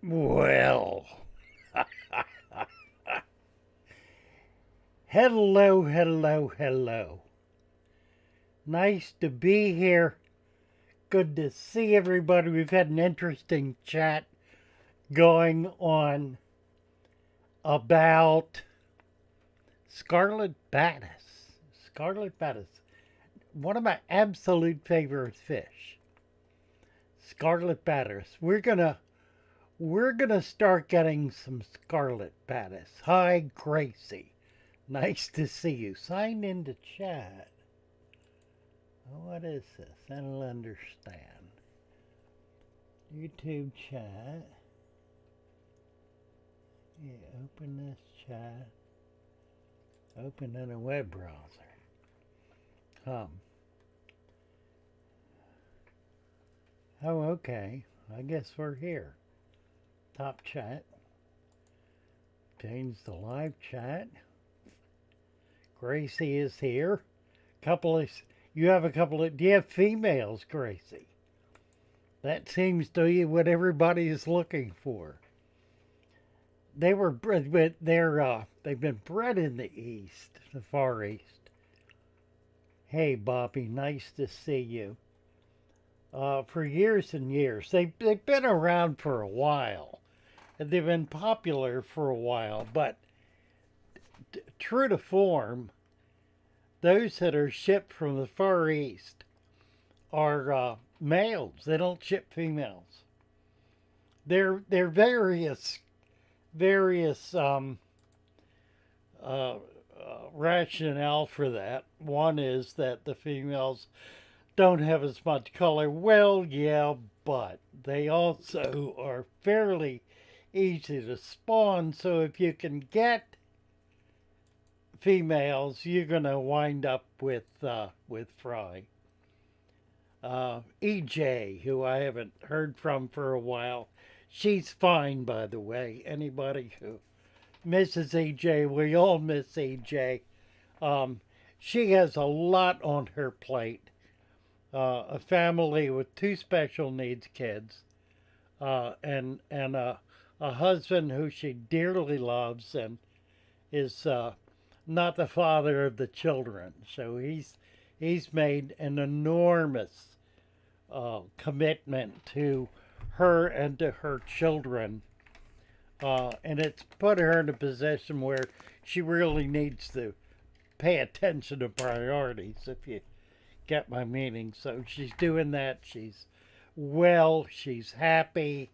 Well, hello, hello, hello. Nice to be here. Good to see everybody. We've had an interesting chat going on about Scarlet badis. Scarlet badis. One of my absolute favorite fish. Scarlet badis. We're gonna start getting some scarlet badis. Hi, Gracie. Nice to see you. Sign into chat. What is this? I don't understand. YouTube chat. Yeah, open this chat. Open in a web browser. Oh, okay. I guess we're here. Top chat. Change the live chat. Gracie is here. Do you have females, Gracie? That seems to be what everybody is looking for. They've been bred in the East, the Far East. Hey, Bobby, nice to see you. For years and years, they've been around for a while. They've been popular for a while, but true to form, those that are shipped from the Far East are males. They don't ship females. There are various rationale for that. One is that the females don't have as much color. Well, yeah, but they also are fairly easy to spawn. So if you can get females, you're gonna wind up with fry. EJ, who I haven't heard from for a while, she's fine, by the way. Anybody who misses EJ, we all miss EJ. She has a lot on her plate. A family with 2 special needs kids, and a husband who she dearly loves and is not the father of the children. So he's made an enormous commitment to her and to her children, and it's put her in a position where she really needs to pay attention to priorities, if you get my meaning. So she's doing that. She's well. She's happy.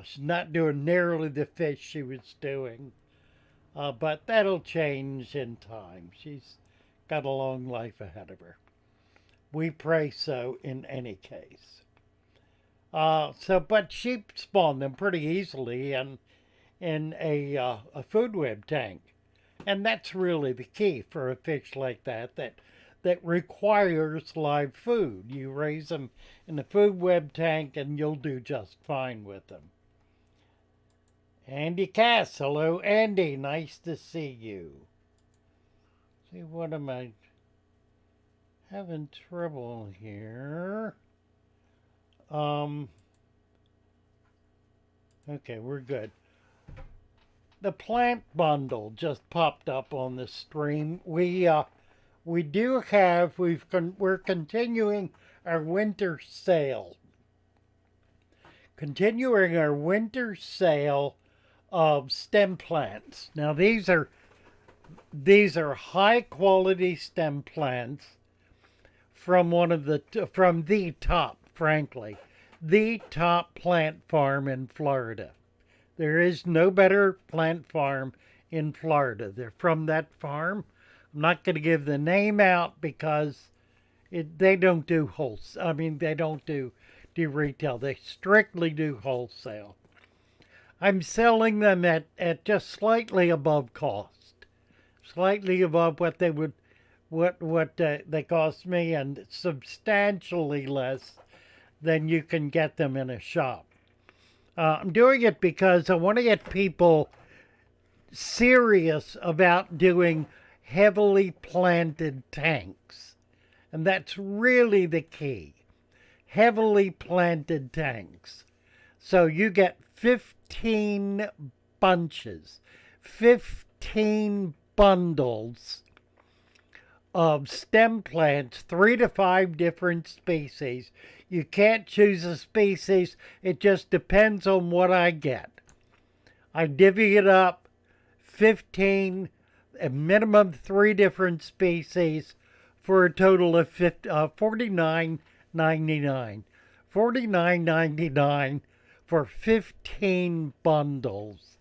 She's not doing nearly the fish she was doing. But that'll change in time. She's got a long life ahead of her. We pray so in any case. But she spawned them pretty easily in a food web tank. And that's really the key for a fish like that requires live food. You raise them in a food web tank and you'll do just fine with them. Andy Cass, hello Andy, nice to see you. See, what am I having trouble here? Okay, we're good. The plant bundle just popped up on the stream. We're continuing our winter sale. Continuing our winter sale of stem plants. Now these are high quality stem plants from the top, frankly, the top plant farm in Florida. There is no better plant farm in Florida. They're from that farm. I'm not going to give the name out because they don't do wholesale. I mean, they don't do retail. They strictly do wholesale. I'm selling them at just slightly above cost, slightly above what they would, they cost me, and substantially less than you can get them in a shop. I'm doing it because I want to get people serious about doing heavily planted tanks. And that's really the key. Heavily planted tanks. So you get 15 bunches, 15 bundles of stem plants, 3 to 5 different species. You can't choose a species, it just depends on what I get. I divvy it up, 15, a minimum 3 different species, for a total of $49.99. $49.99 for 15 bundles.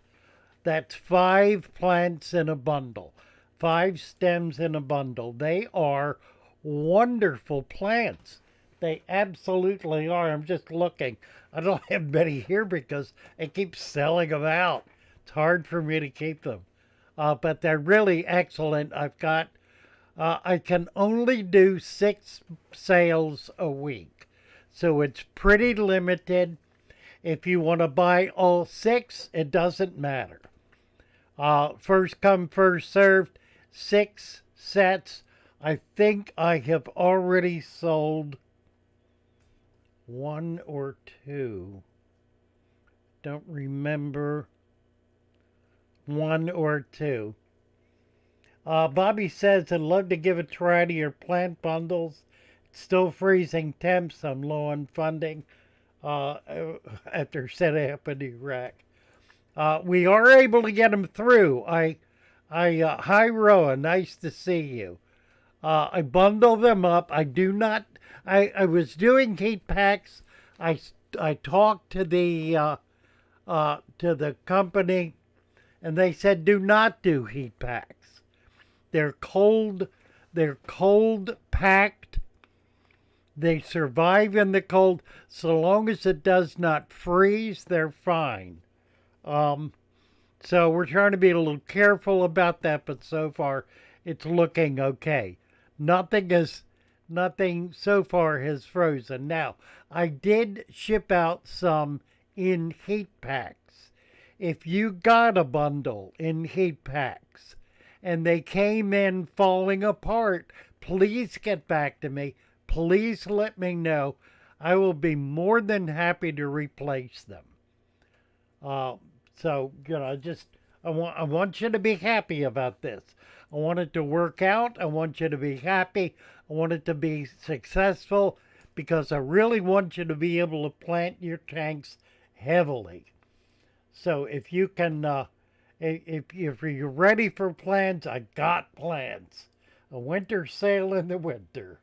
That's 5 plants in a bundle, 5 stems in a bundle. They are wonderful plants. They absolutely are. I'm just looking. I don't have many here because I keep selling them out. It's hard for me to keep them. But they're really excellent. I can only do 6 sales a week. So it's pretty limited. If you want to buy all 6, it doesn't matter. First come, first served, 6 sets. I think I have already sold 1 or 2. Don't remember. 1 or 2. Bobby says, I'd love to give a try to your plant bundles. It's still freezing temps. I'm low on funding after setting up in Iraq. We are able to get them through. Hi, Roa. Nice to see you. I bundle them up. I do not. I was doing heat packs. I talked to the company, and they said do not do heat packs. They're cold packed. They survive in the cold. So long as it does not freeze, they're fine. So we're trying to be a little careful about that, but so far it's looking okay. Nothing so far has frozen. Now, I did ship out some in heat packs. If you got a bundle in heat packs and they came in falling apart, please get back to me. Please let me know. I will be more than happy to replace them. So, I want you to be happy about this. I want it to work out. I want you to be happy. I want it to be successful because I really want you to be able to plant your tanks heavily. So if you can, if you're ready for plans, I got plans. A winter sale in the winter.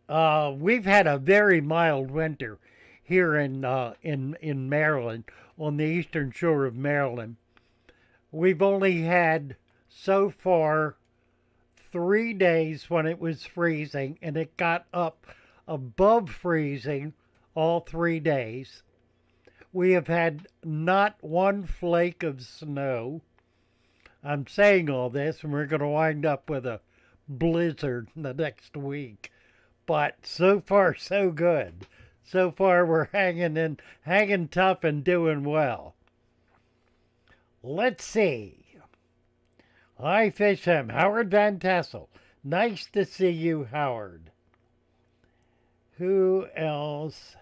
We've had a very mild winter here in Maryland, on the eastern shore of Maryland. We've only had so far 3 days when it was freezing, and it got up above freezing all 3 days. We have had not one flake of snow. I'm saying all this, and we're going to wind up with a blizzard the next week. But so far, so good. So far, we're hanging tough and doing well. Let's see. Hi, Fish Him. Howard Van Tassel. Nice to see you, Howard. Who else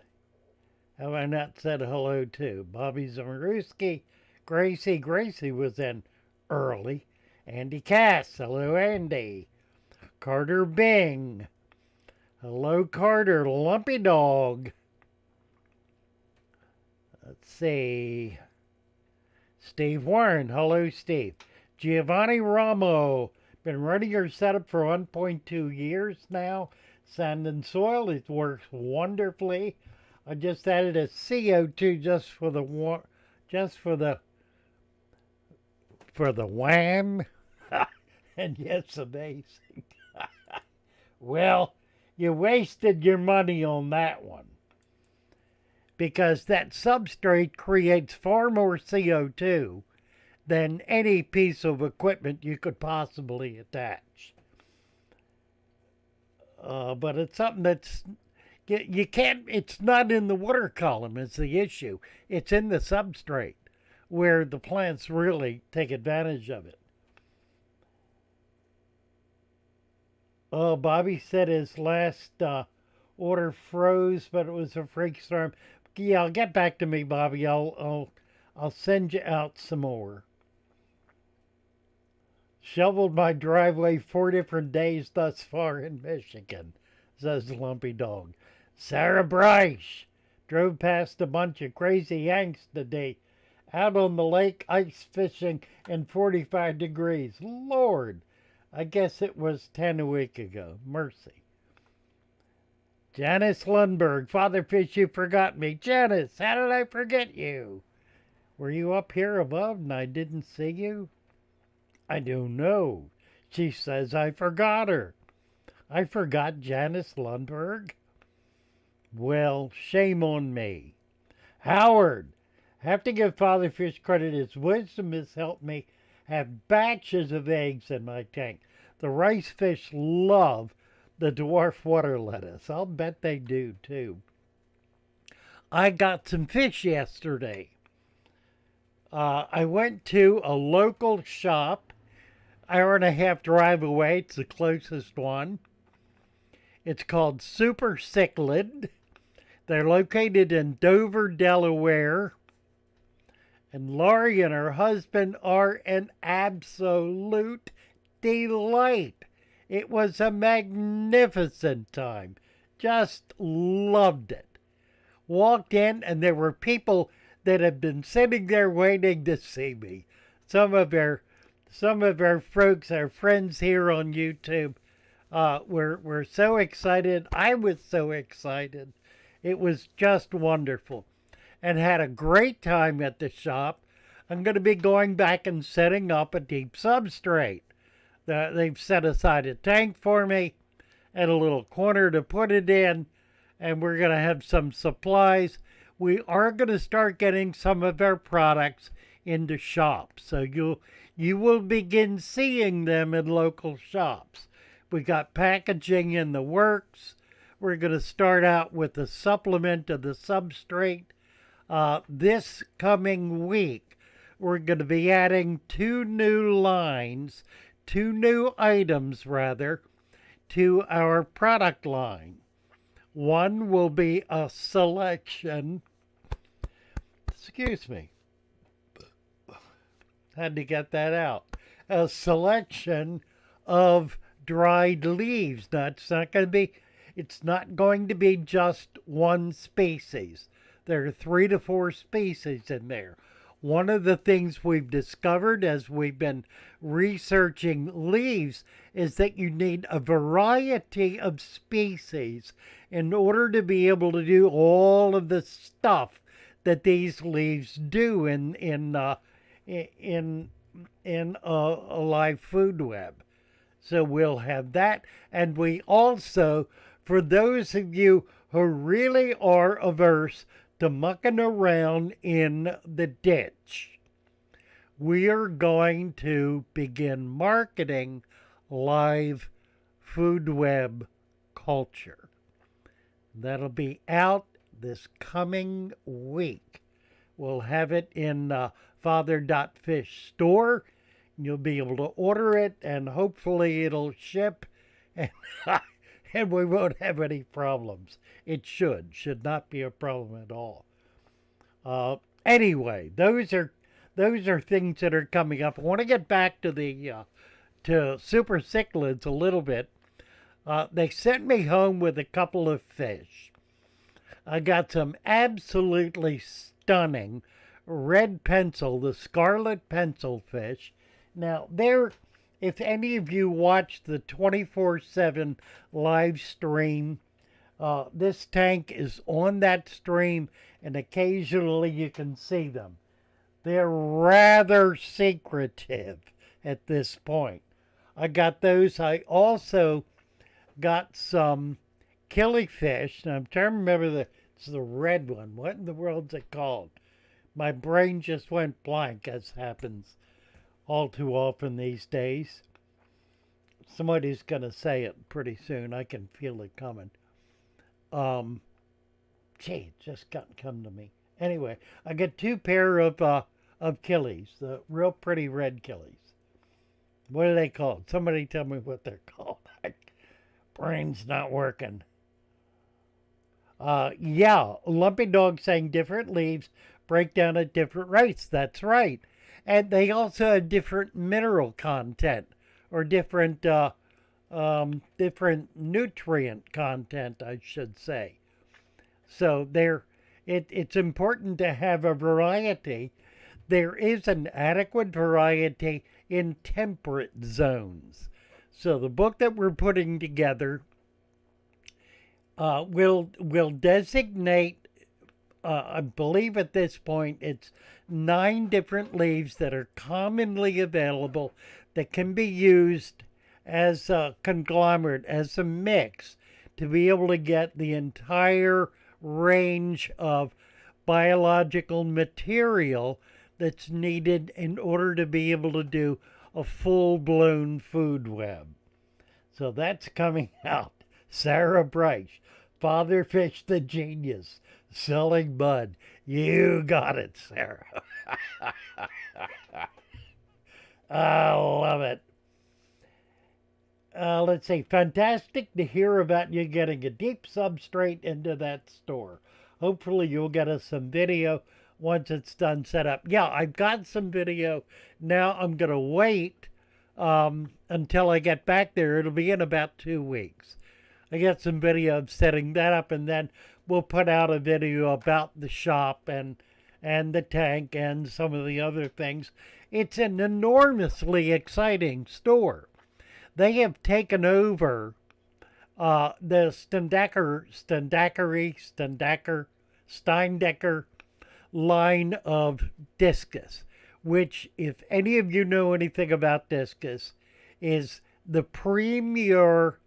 have I not said hello to? Bobby Zamaruski. Gracie. Gracie was in early. Andy Cass. Hello, Andy. Carter Bing. Hello, Carter. Lumpy Dog. Let's see. Steve Warren. Hello, Steve. Giovanni Ramo. Been running your setup for 1.2 years now. Sand and soil. It works wonderfully. I just added a CO2 just for the wham. And yes, amazing. Well, you wasted your money on that one. Because that substrate creates far more CO2 than any piece of equipment you could possibly attach. But it's something that's, you can't, it's not in the water column is the issue. It's in the substrate where the plants really take advantage of it. Bobby said his last order froze, but it was a freak storm. Yeah, get back to me, Bobby. I'll send you out some more. Shoveled my driveway 4 different days thus far in Michigan, says Lumpy Dog. Sarah Bryce drove past a bunch of crazy Yanks today out on the lake ice fishing in 45 degrees. Lord, I guess it was 10 a week ago. Mercy. Janice Lundberg, Father Fish, you forgot me. Janice, how did I forget you? Were you up here above and I didn't see you? I don't know. She says I forgot her. I forgot Janice Lundberg? Well, shame on me. Howard, have to give Father Fish credit. His wisdom has helped me have batches of eggs in my tank. The rice fish love the dwarf water lettuce. I'll bet they do too. I got some fish yesterday. I went to a local shop, hour and a half drive away. It's the closest one. It's called Super Cichlid. They're located in Dover, Delaware. And Laurie and her husband are an absolute delight. It was a magnificent time. Just loved it. Walked in and there were people that had been sitting there waiting to see me. Some of our folks, our friends here on YouTube, were so excited. I was so excited. It was just wonderful. And had a great time at the shop. I'm going to be going back and setting up a deep substrate. They've set aside a tank for me and a little corner to put it in, and we're going to have some supplies. We are going to start getting some of our products into shops, so you will begin seeing them in local shops. We got packaging in the works. We're going to start out with a supplement of the substrate. This coming week, we're going to be adding two new items rather, to our product line. One will be a selection, excuse me, had to get that out, a selection of dried leaves. Now, it's not going to be just one species. There are 3 to 4 species in there. One of the things we've discovered as we've been researching leaves is that you need a variety of species in order to be able to do all of the stuff that these leaves do in a live food web. So we'll have that, and we also, for those of you who really are averse to mucking around in the ditch, we are going to begin marketing live food web culture. That'll be out this coming week. We'll have it in Father.Fish store. You'll be able to order it, and hopefully it'll ship, and and we won't have any problems. It should not be a problem at all. Anyway, those are things that are coming up. I want to get back to the to Super Cichlids a little bit. They sent me home with a couple of fish. I got some absolutely stunning red pencil, the Scarlet pencil fish. Now, if any of you watch the 24/7 live stream, this tank is on that stream, and occasionally you can see them. They're rather secretive at this point. I got those. I also got some killifish. Now, I'm trying to remember it's the red one. What in the world's it called? My brain just went blank, as happens all too often these days. Somebody's going to say it pretty soon. I can feel it coming. It just got come to me. Anyway, I got 2 pair of killies, the real pretty red killies. What are they called? Somebody tell me what they're called. Brain's not working. Yeah, Lumpy Dog saying different leaves break down at different rates. That's right. And they also have different mineral content or different nutrient content, I should say. So it's important to have a variety. There is an adequate variety in temperate zones. So the book that we're putting together will designate. I believe at this point it's 9 different leaves that are commonly available that can be used as a conglomerate, as a mix, to be able to get the entire range of biological material that's needed in order to be able to do a full-blown food web. So that's coming out. Sarah Bryce, Father Fish the Genius, selling mud. You got it, Sarah. I love it. Let's see. Fantastic to hear about you getting a deep substrate into that store. Hopefully you'll get us some video once it's done set up. Yeah, I've got some video. Now I'm going to wait until I get back there. It'll be in about 2 weeks. I got some video of setting that up, and then we'll put out a video about the shop and the tank and some of the other things. It's an enormously exciting store. They have taken over the Steindecker line of discus, which, if any of you know anything about discus, is the premier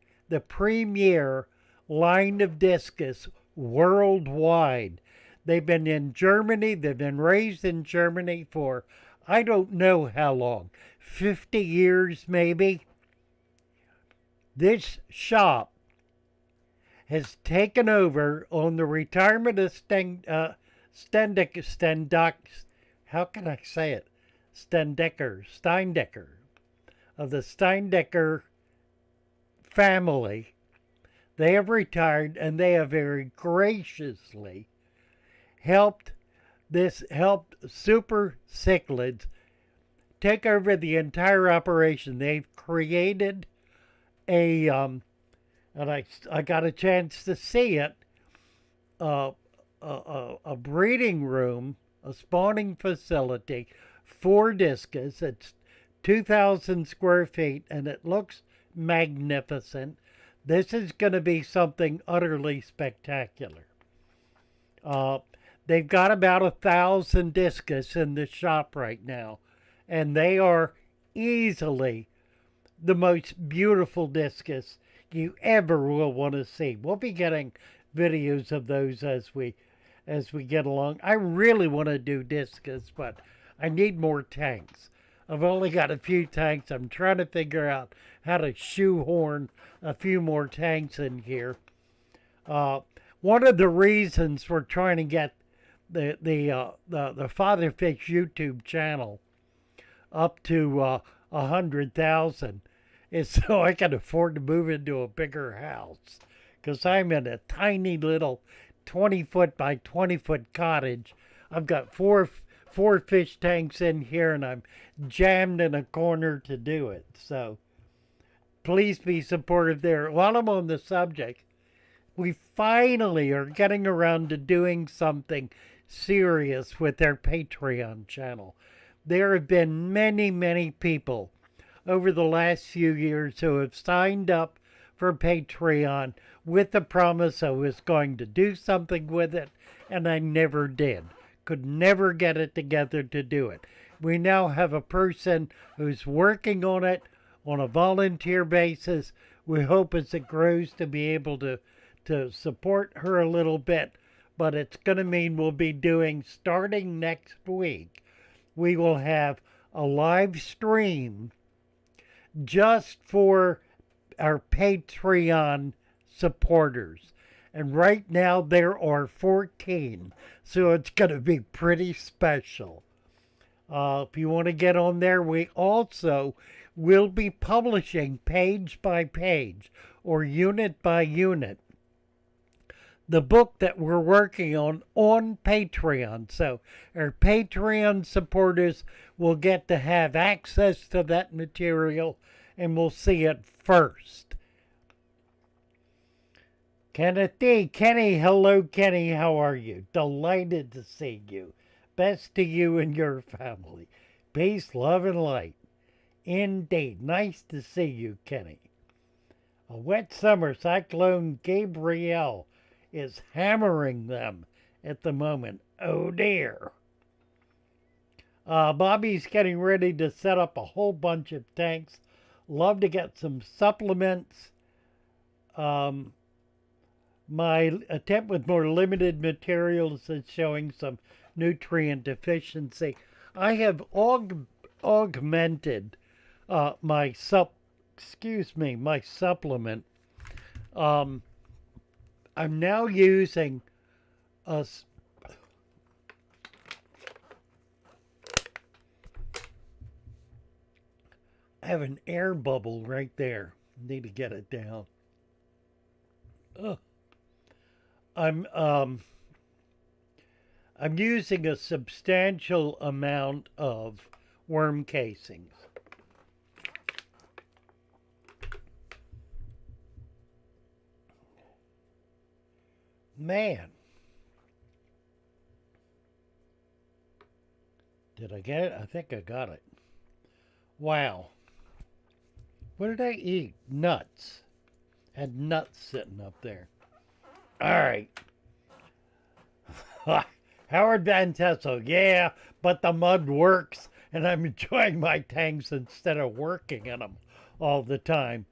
line of discus worldwide. They've been in Germany. They've been raised in Germany for I don't know how long, 50 years maybe. This shop has taken over on the retirement of how can I say it? Steindecker, of the Steindecker family. They have retired, and they have very graciously helped Super Cichlids take over the entire operation. They've created and I got a chance to see it, a breeding room, a spawning facility for discus. It's 2,000 square feet, and it looks magnificent. This is going to be something utterly spectacular. They've got about 1,000 discus in the shop right now, and they are easily the most beautiful discus you ever will want to see. We'll be getting videos of those as we get along. I really want to do discus, but I need more tanks. I've only got a few tanks. I'm trying to figure out how to shoehorn a few more tanks in here. One of the reasons we're trying to get the Father Fish YouTube channel up to 100,000 is so I can afford to move into a bigger house, because I'm in a tiny little 20-foot by 20-foot cottage. I've got four fish tanks in here, and I'm jammed in a corner to do it. So please be supportive there. While I'm on the subject, we finally are getting around to doing something serious with their Patreon channel. There have been many people over the last few years who have signed up for Patreon with the promise I was going to do something with it, and I never did. Could never get it together to do it. We now have a person who's working on it on a volunteer basis. We hope as it grows to be able to support her a little bit, but it's going to mean we'll be doing, starting next week, we will have a live stream just for our Patreon supporters. And right now there are 14, so it's going to be pretty special. If you want to get on there, we also will be publishing page by page or unit by unit the book that we're working on Patreon. So our Patreon supporters will get to have access to that material and will see it first. Kenneth D. Kenny, hello Kenny, how are you? Delighted to see you. Best to you and your family. Peace, love, and light. Indeed. Nice to see you, Kenny. A wet summer, Cyclone Gabrielle is hammering them at the moment. Oh dear. Bobby's getting ready to set up a whole bunch of tanks. Love to get some supplements. My attempt with more limited materials is showing some nutrient deficiency. I have augmented my supplement. I'm now using a I have an air bubble right there. Need to get it down. Ugh. I'm using a substantial amount of worm casings. Man. Did I get it? I think I got it. Wow. What did I eat? Nuts. Had nuts sitting up there. All right. Howard Van Tassel. Yeah, but the mud works, and I'm enjoying my tanks instead of working in them all the time.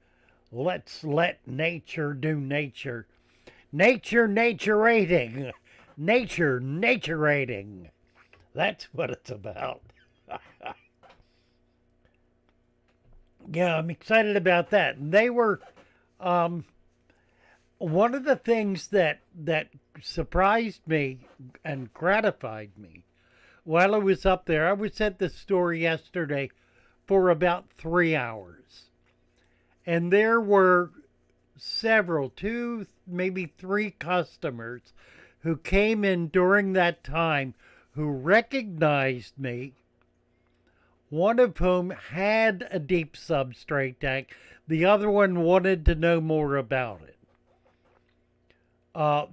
Let's let nature do nature. Naturating. Naturating. That's what it's about. Yeah, I'm excited about that. And they were one of the things that surprised me and gratified me while I was up there. I was at the store yesterday for about 3 hours. And there were several, 2, maybe 3 customers who came in during that time who recognized me, one of whom had a deep substrate tank. The other one wanted to know more about it.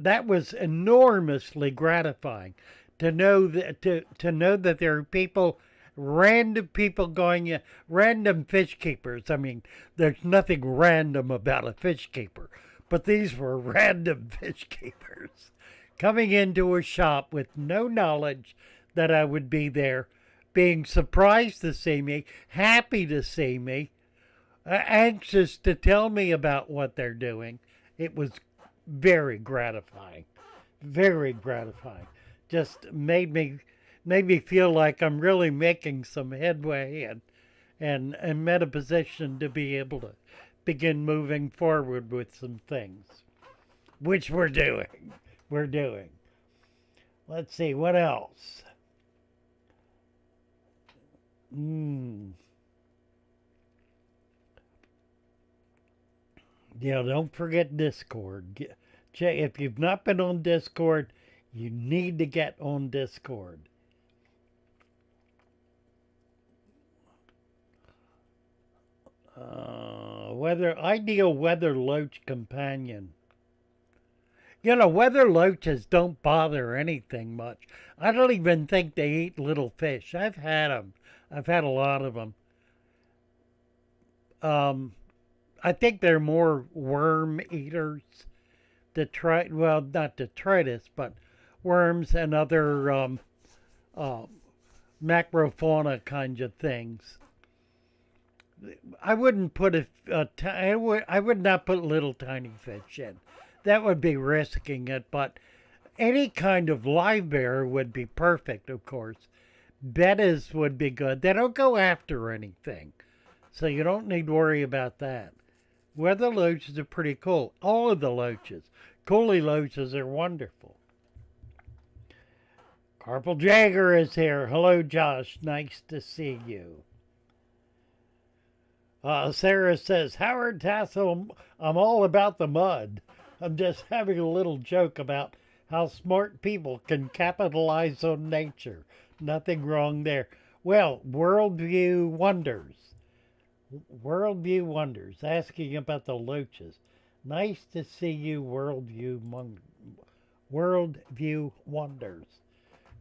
That was enormously gratifying to know that to know that there are people, random people going, random fish keepers. I mean, there's nothing random about a fish keeper, but these were random fish keepers coming into a shop with no knowledge that I would be there, being surprised to see me, happy to see me, anxious to tell me about what they're doing. It was very gratifying. Very gratifying. Just made me feel like I'm really making some headway and I'm in a position to be able to begin moving forward with some things, which we're doing. We're doing. Let's see, what else? Yeah, don't forget Discord. If you've not been on Discord, you need to get on Discord. Ideal weather loach companion. You know, weather loaches don't bother anything much. I don't even think they eat little fish. I've had them. I've had a lot of them. I think they're more worm eaters. Not detritus, but worms and other macrofauna kinds of things. I wouldn't put I would not put little tiny fish in. That would be risking it, but any kind of live bear would be perfect, of course. Badis would be good. They don't go after anything, so you don't need to worry about that. Weather loaches are pretty cool. All of the loaches. Coolie loaches are wonderful. Carpal Jagger is here. Hello, Josh. Nice to see you. Sarah says, Howard Tassel, I'm all about the mud. I'm just having a little joke about how smart people can capitalize on nature. Nothing wrong there. Well, worldview wonders. Worldview wonders. Asking about the loaches. Nice to see you, worldview wonders.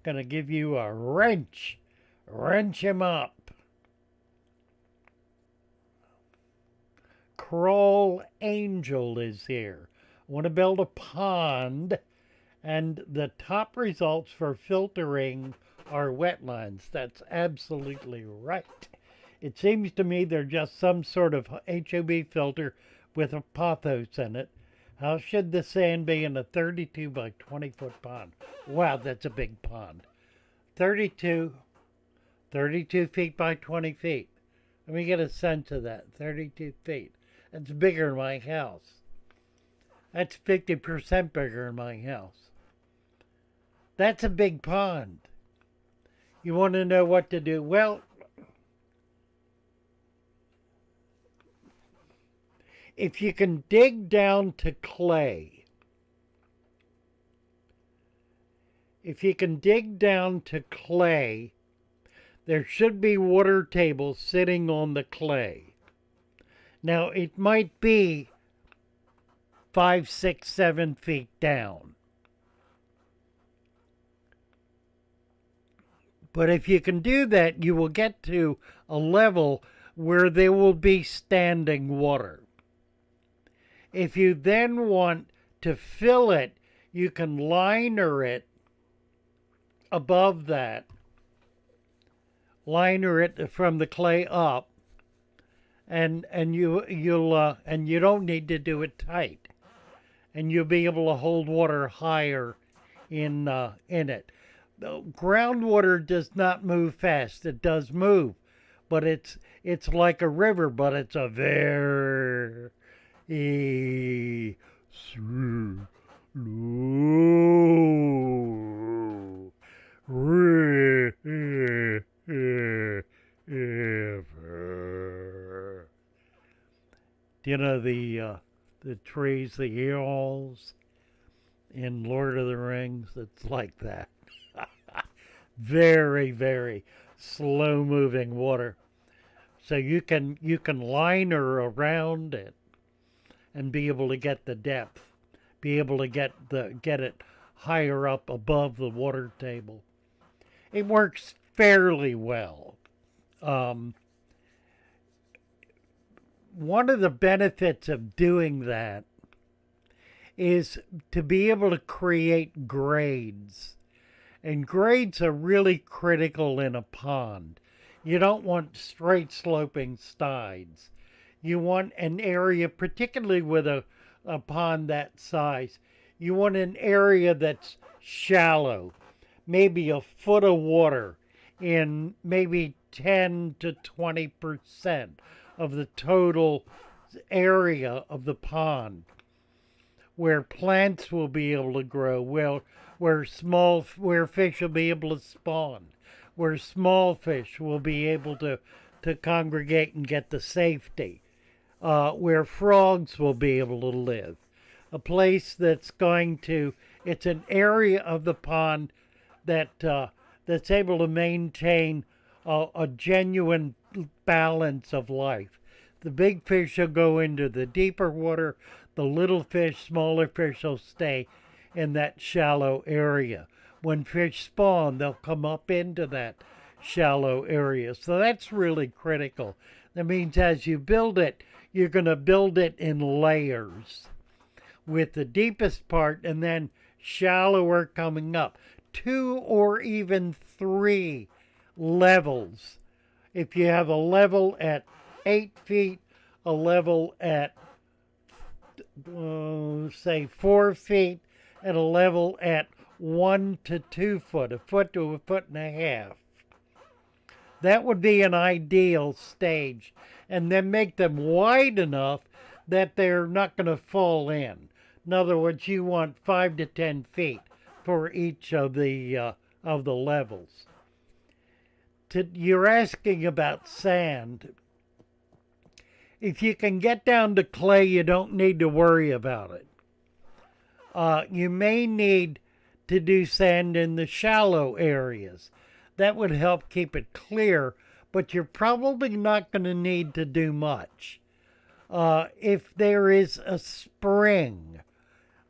Gonna give you a wrench. Wrench him up. Crawl Angel is here. I want to build a pond, and the top results for filtering are wetlands. That's absolutely right. It seems to me they're just some sort of HOB filter with a pothos in it. How should the sand be in a 32 by 20 foot pond? Wow, that's a big pond. 32 feet by 20 feet. Let me get a sense of that. 32 feet. That's bigger than my house. That's 50% bigger than my house. That's a big pond. You want to know what to do? Well, if you can dig down to clay, there should be water tables sitting on the clay. Now, it might be 5, 6, 7 feet down. But if you can do that, you will get to a level where there will be standing water. If you then want to fill it, you can liner it above that. Liner it from the clay up, and you don't need to do it tight, and you'll be able to hold water higher in it. The groundwater does not move fast. It does move, but it's like a river, but it's a very slow river. You know the trees, the earls in Lord of the Rings? It's like that. Very, very slow moving water. So you can liner around it and be able to get the depth, be able to get it higher up above the water table. It works fairly well. One of the benefits of doing that is to be able to create grades. And grades are really critical in a pond. You don't want straight sloping sides. You want an area, particularly with a pond that size, you want an area that's shallow, maybe a foot of water in maybe 10 to 20% of the total area of the pond, where plants will be able to grow, where fish will be able to spawn, where small fish will be able to congregate and get the safety, where frogs will be able to live. A place that's it's an area of the pond that's able to maintain a genuine balance of life. The big fish will go into the deeper water. The little fish, smaller fish will stay in that shallow area. When fish spawn, they'll come up into that shallow area. So that's really critical. That means as you build it, you're going to build it in layers, with the deepest part and then shallower coming up. 2 or even 3 levels. If you have a level at 8 feet, a level at say 4 feet, and a level at 1 to 2 foot, a foot to a foot and a half. That would be an ideal stage. And then make them wide enough that they're not going to fall in. In other words, you want 5 to 10 feet for each of the levels. You're asking about sand. If you can get down to clay, you don't need to worry about it. You may need to do sand in the shallow areas. That would help keep it clear, but you're probably not going to need to do much. If there is a spring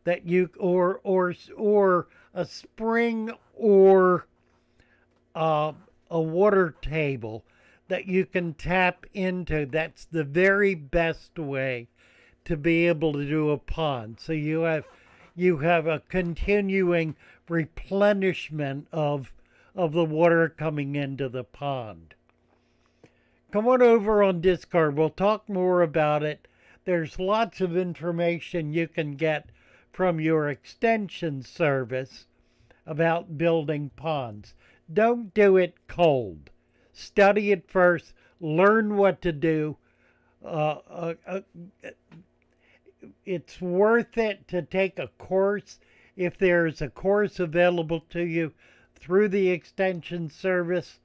that you or a spring or a water table that you can tap into, that's the very best way to be able to do a pond. So you have a continuing replenishment of the water coming into the pond. Come on over on Discord. We'll talk more about it. There's lots of information you can get from your extension service about building ponds. Don't do it cold. Study it first. Learn what to do. It's worth it to take a course if there's a course available to you through the extension service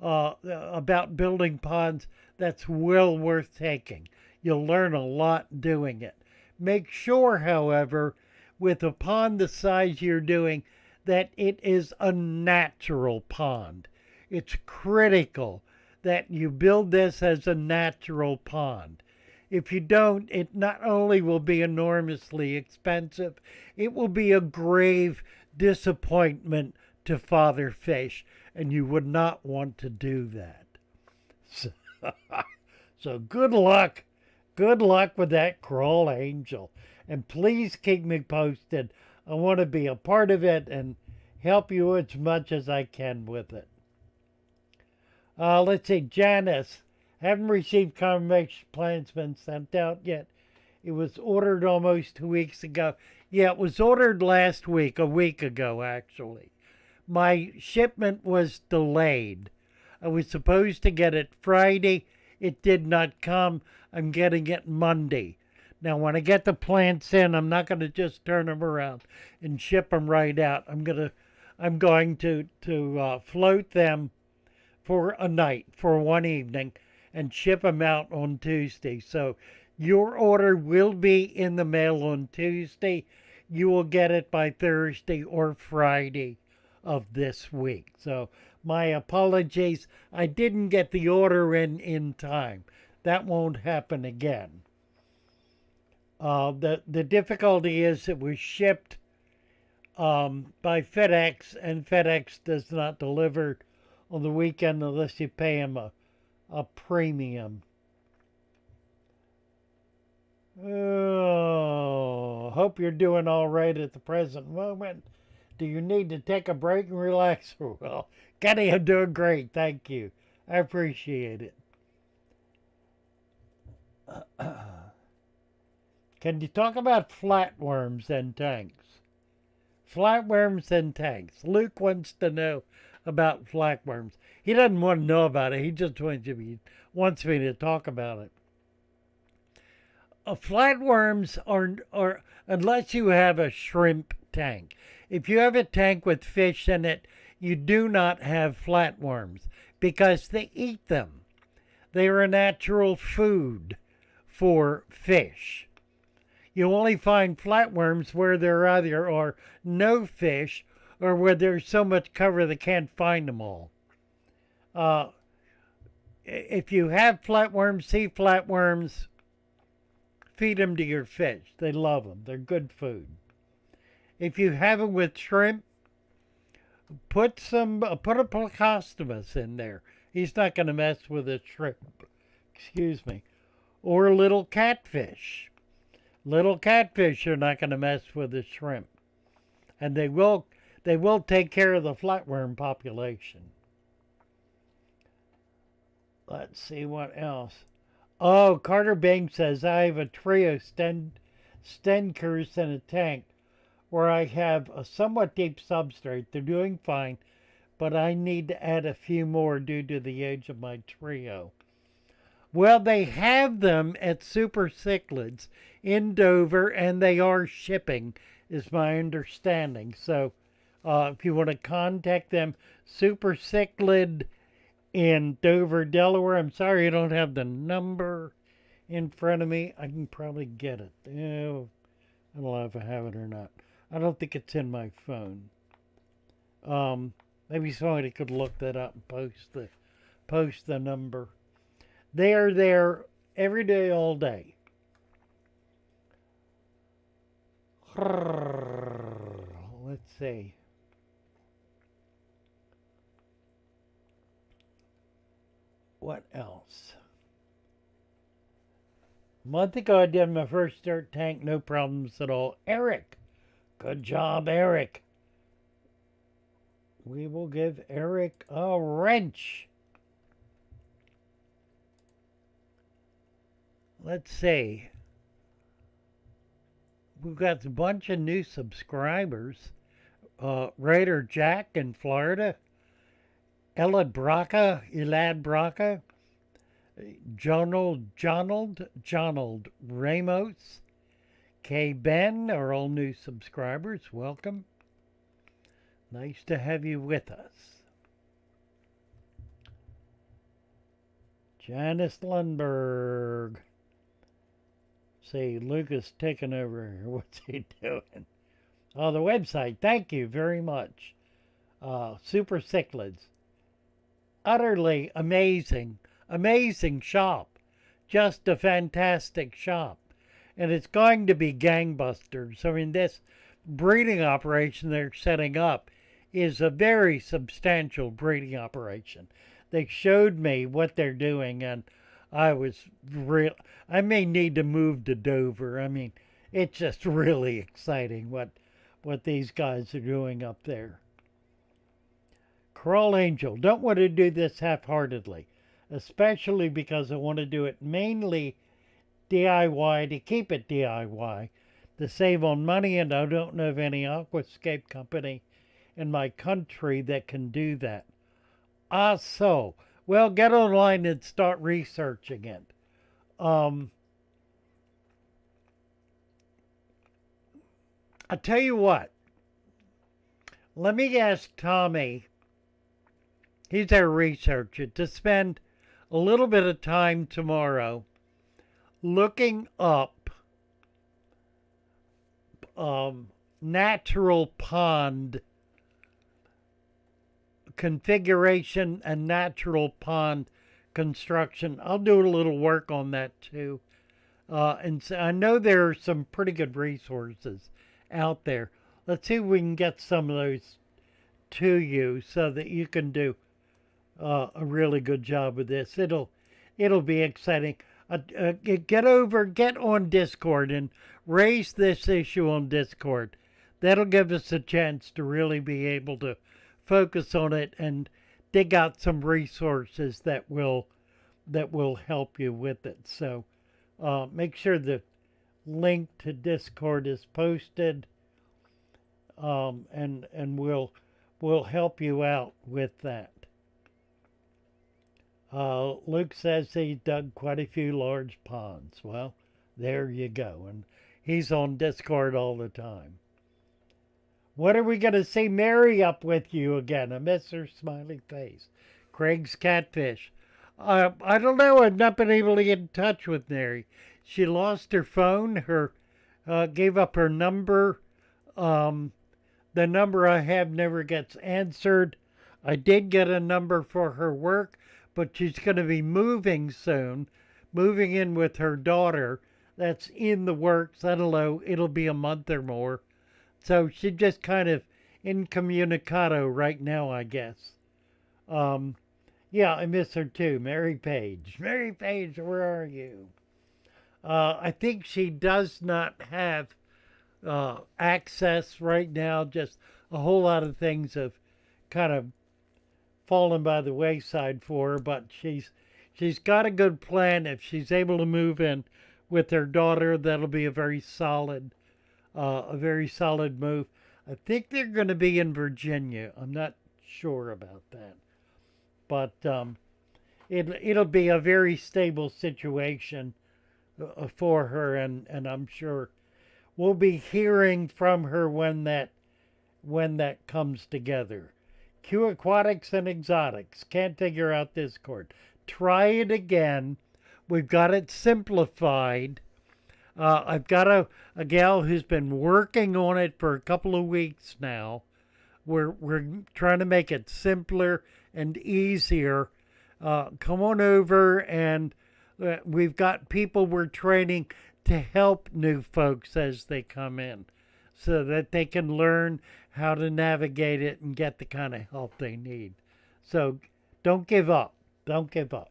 about building ponds. That's well worth taking. You'll learn a lot doing it. Make sure, however, with a pond the size you're doing, that it is a natural pond. It's critical that you build this as a natural pond. If you don't, it not only will be enormously expensive, it will be a grave disappointment to father fish, and you would not want to do that. So good luck. Good luck with that crawl angel. And please keep me posted. I want to be a part of it and help you as much as I can with it. Let's see, Janice. Haven't received confirmation plan's been sent out yet. It was ordered almost 2 weeks ago. Yeah, it was ordered last week, a week ago actually. My shipment was delayed. I was supposed to get it Friday. It did not come. I'm getting it Monday. Now, when I get the plants in, I'm not going to just turn them around and ship them right out. I'm going to float them for a night, for one evening, and ship them out on Tuesday. So your order will be in the mail on Tuesday. You will get it by Thursday or Friday of this week. So my apologies. I didn't get the order in time. That won't happen again. The difficulty is it was shipped by FedEx, and FedEx does not deliver on the weekend unless you pay them a premium. Oh, hope you're doing all right at the present moment. Do you need to take a break and relax? Well, Kenny, I'm doing great. Thank you. I appreciate it. Can you talk about flatworms and tanks? Flatworms and tanks. Luke wants to know about flatworms. He doesn't want to know about it. He just wants me to talk about it. Flatworms are, unless you have a shrimp tank. If you have a tank with fish in it, you do not have flatworms because they eat them. They are a natural food for fish. You only find flatworms where there either are no fish or where there's so much cover they can't find them all. If you have flatworms, sea flatworms, feed them to your fish. They love them. They're good food. If you have them with shrimp, put a Plecostomus in there. He's not going to mess with a shrimp. Excuse me. Or little catfish. Little catfish are not going to mess with the shrimp. And they will take care of the flatworm population. Let's see what else. Oh, Carter Bing says, I have a trio stenkers in a tank where I have a somewhat deep substrate. They're doing fine, but I need to add a few more due to the age of my trio. Well, they have them at Super Cichlids in Dover, and they are shipping, is my understanding. So if you want to contact them, Super Cichlid in Dover, Delaware. I'm sorry I don't have the number in front of me. I can probably get it. I don't know if I have it or not. I don't think it's in my phone. Maybe somebody could look that up and post the number. They are there every day, all day. Let's see. What else? A month ago, I did my first dirt tank, no problems at all. Eric, good job, Eric. We will give Eric a wrench. Let's see. We've got a bunch of new subscribers. Raider Jack in Florida. Elad Braca. Jonald Ramos. K. Ben are all new subscribers. Welcome. Nice to have you with us. Janice Lundberg. See, Lucas taking over here. What's he doing? Oh, the website. Thank you very much. Super Cichlids. Utterly amazing. Amazing shop. Just a fantastic shop. And it's going to be gangbusters. I mean, this breeding operation they're setting up is a very substantial breeding operation. They showed me what they're doing, and I may need to move to Dover. I mean, it's just really exciting what these guys are doing up there. Crawl Angel, don't want to do this half-heartedly, especially because I want to do it mainly DIY, to keep it DIY, to save on money, and I don't know of any aquascape company in my country that can do that. So, well, get online and start researching it. I tell you what, let me ask Tommy, he's our researcher, to spend a little bit of time tomorrow looking up natural pond configuration and natural pond construction. I'll do a little work on that too. And so I know there are some pretty good resources out there. Let's see if we can get some of those to you so that you can do a really good job with this. It'll be exciting. Get on Discord and raise this issue on Discord. That'll give us a chance to really be able to focus on it and dig out some resources that will help you with it. So make sure the link to Discord is posted, and we'll help you out with that. Luke says he dug quite a few large ponds. Well, there you go. And he's on Discord all the time. What are we going to see Mary up with you again? I miss her smiley face. Craig's Catfish. I don't know. I've not been able to get in touch with Mary. She lost her phone. Gave up her number. The number I have never gets answered. I did get a number for her work, but she's going to be moving soon. Moving in with her daughter. That's in the works. I don't know. It'll be a month or more. So she's just kind of incommunicado right now, I guess. Yeah, I miss her too. Mary Page. Mary Page, where are you? I think she does not have access right now. Just a whole lot of things have kind of fallen by the wayside for her, but she's got a good plan. If she's able to move in with her daughter, that'll be a very solid move. I think they're going to be in Virginia. I'm not sure about that, but it'll be a very stable situation for her, and I'm sure we'll be hearing from her when that comes together. Q Aquatics and Exotics. Can't figure out Discord. Try it again. We've got it simplified. I've got a gal who's been working on it for a couple of weeks now. We're trying to make it simpler and easier. Come on over, and we've got people we're training to help new folks as they come in, so that they can learn how to navigate it and get the kind of help they need. So don't give up. Don't give up.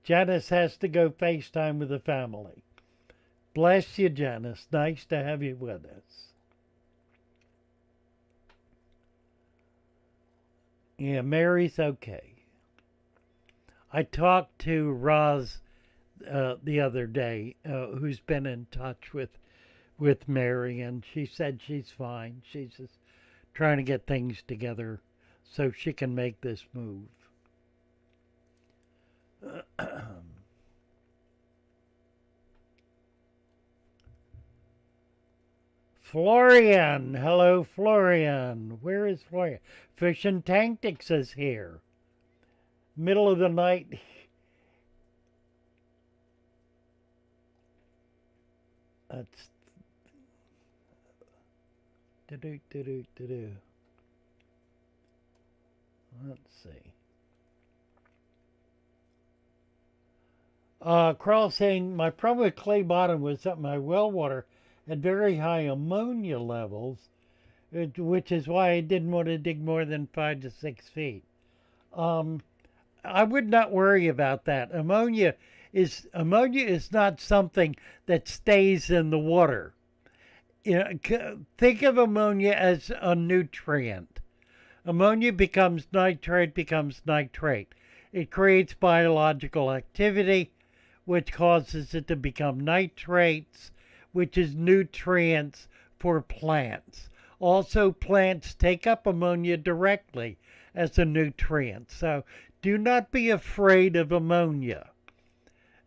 Janice has to go FaceTime with the family. Bless you, Janice. Nice to have you with us. Yeah, Mary's okay. I talked to Roz the other day, who's been in touch with Mary, and she said she's fine. She's just trying to get things together so she can make this move. Florian, hello Florian. Where is Florian? Fish and Tactics is here. Middle of the night. That's do. Let's see. Carl saying my problem with clay bottom was that my well water had very high ammonia levels, which is why I didn't want to dig more than 5 to 6 feet. I would not worry about that. Ammonia is not something that stays in the water. You know, think of ammonia as a nutrient. Ammonia becomes nitrate, becomes nitrate. It creates biological activity, which causes it to become nitrates, which is nutrients for plants. Also, plants take up ammonia directly as a nutrient. So do not be afraid of ammonia.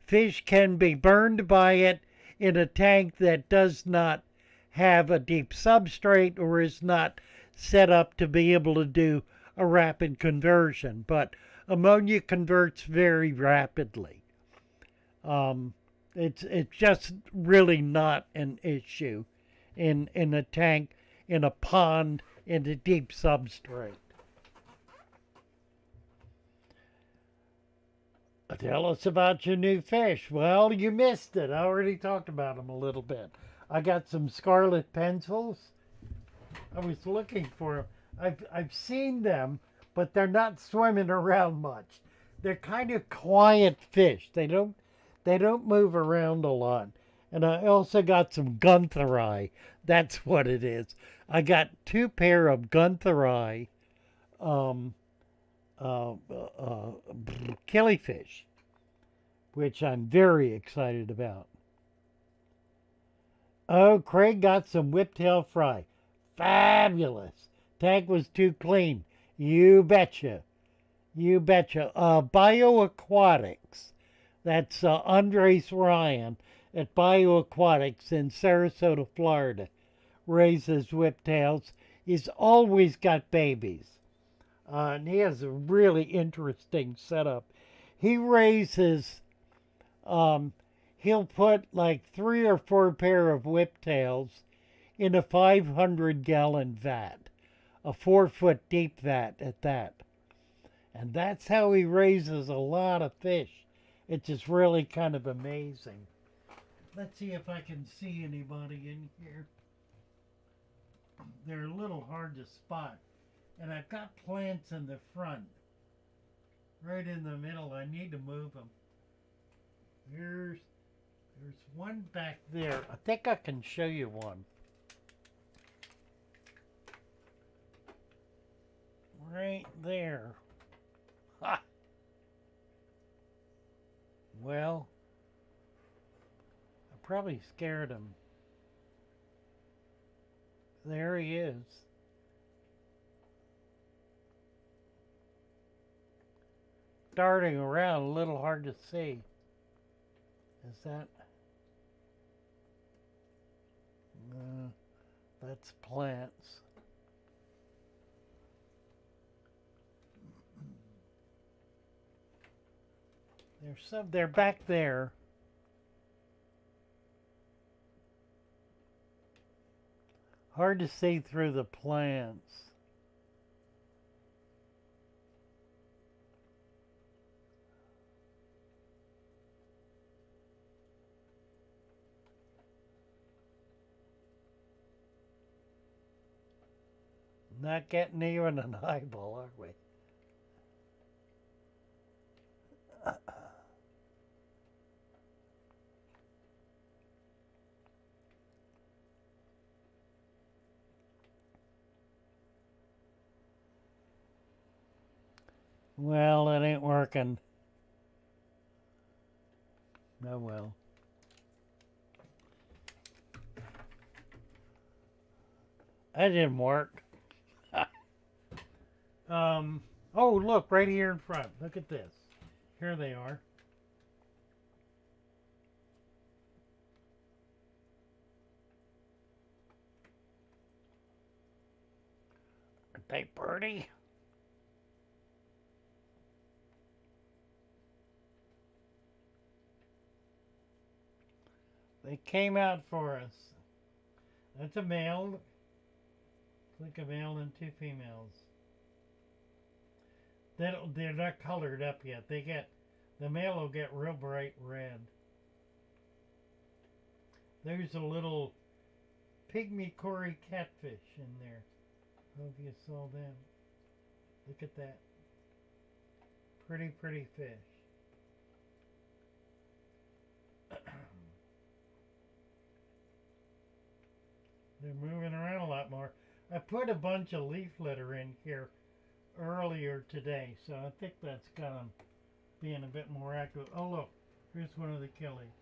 Fish can be burned by it in a tank that does not have a deep substrate or is not set up to be able to do a rapid conversion. But ammonia converts very rapidly. It's just really not an issue in a tank, in a pond, in a deep substrate. Tell us about your new fish. Well, you missed it. I already talked about them a little bit. I got some scarlet pencils. I was looking for them. I've seen them, but they're not swimming around much. They're kind of quiet fish. They don't move around a lot. And I also got some guntheri. That's what it is. I got 2 pair of guntheri killifish, which I'm very excited about. Oh, Craig got some whiptail fry. Fabulous. Tank was too clean. You betcha. You betcha. Bioaquatics. That's Andres Ryan at Bioaquatics in Sarasota, Florida. Raises whiptails. He's always got babies. And he has a really interesting setup. He raises, he'll put like 3 or 4 pair of whiptails in a 500-gallon vat, a 4-foot deep vat at that. And that's how he raises a lot of fish. It's just really kind of amazing. Let's see if I can see anybody in here. They're a little hard to spot. And I've got plants in the front, right in the middle. I need to move them. There's one back there. I think I can show you one. Right there. Ha! Well, I probably scared him. There he is. Darting around, a little hard to see. Is that? That's plants. They're back there. Hard to see through the plants. Not getting even an eyeball, are we? Well, it ain't working. Oh well. That didn't work. Oh, look, right here in front. Look at this. Here they are. Aren't they pretty? They came out for us. That's a male. It's like a male and two females. They're not colored up yet. The male will get real bright red. There's a little pygmy cory catfish in there. Hope you saw them. Look at that. Pretty, pretty fish. They're moving around a lot more. I put a bunch of leaf litter in here earlier today, so I think that's got them being a bit more active. Oh, look, here's one of the killies.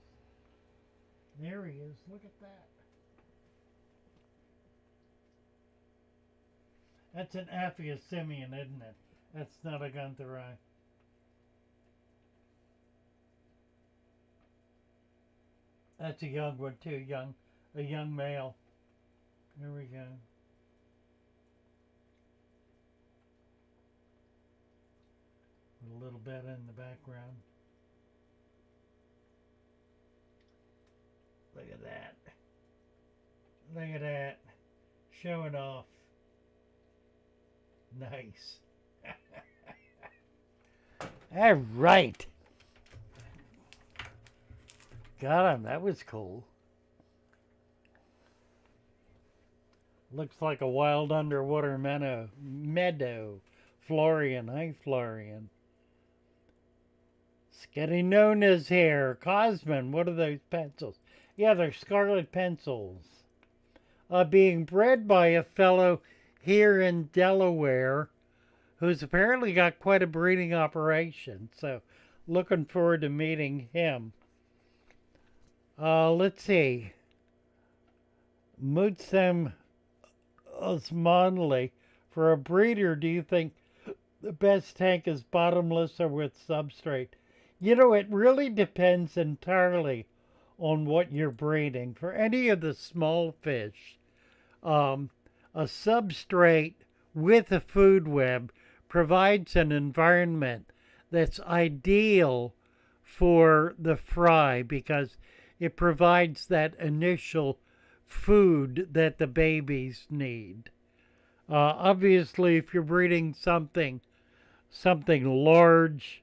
There he is. Look at that. That's an Aphyosemion, isn't it? That's not a Guntheri. That's a young one too, a young male. There we go. With a little bed in the background. Look at that. Look at that. Showing off. Nice. All right. Got him. That was cool. Looks like a wild underwater meadow. Florian. Hi, Florian. It's getting known as here. Cosmin, what are those pencils? Yeah, they're scarlet pencils. Being bred by a fellow here in Delaware who's apparently got quite a breeding operation. So, looking forward to meeting him. Let's see. Mutsem Osmanli. For a breeder, do you think the best tank is bottomless or with substrate? You know, it really depends entirely on what you're breeding. For any of the small fish, a substrate with a food web provides an environment that's ideal for the fry because it provides that initial food that the babies need. Obviously, if you're breeding something large,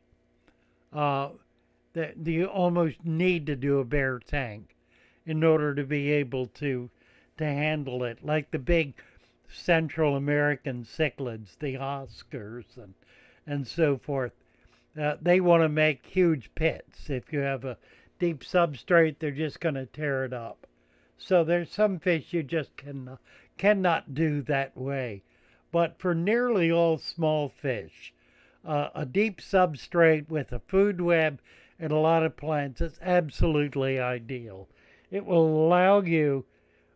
that you almost need to do a bare tank in order to be able to handle it, like the big Central American cichlids, the Oscars, and so forth. They want to make huge pits. If you have a deep substrate, they're just going to tear it up. So there's some fish you just cannot do that way. But for nearly all small fish, a deep substrate with a food web and a lot of plants is absolutely ideal. It will allow you.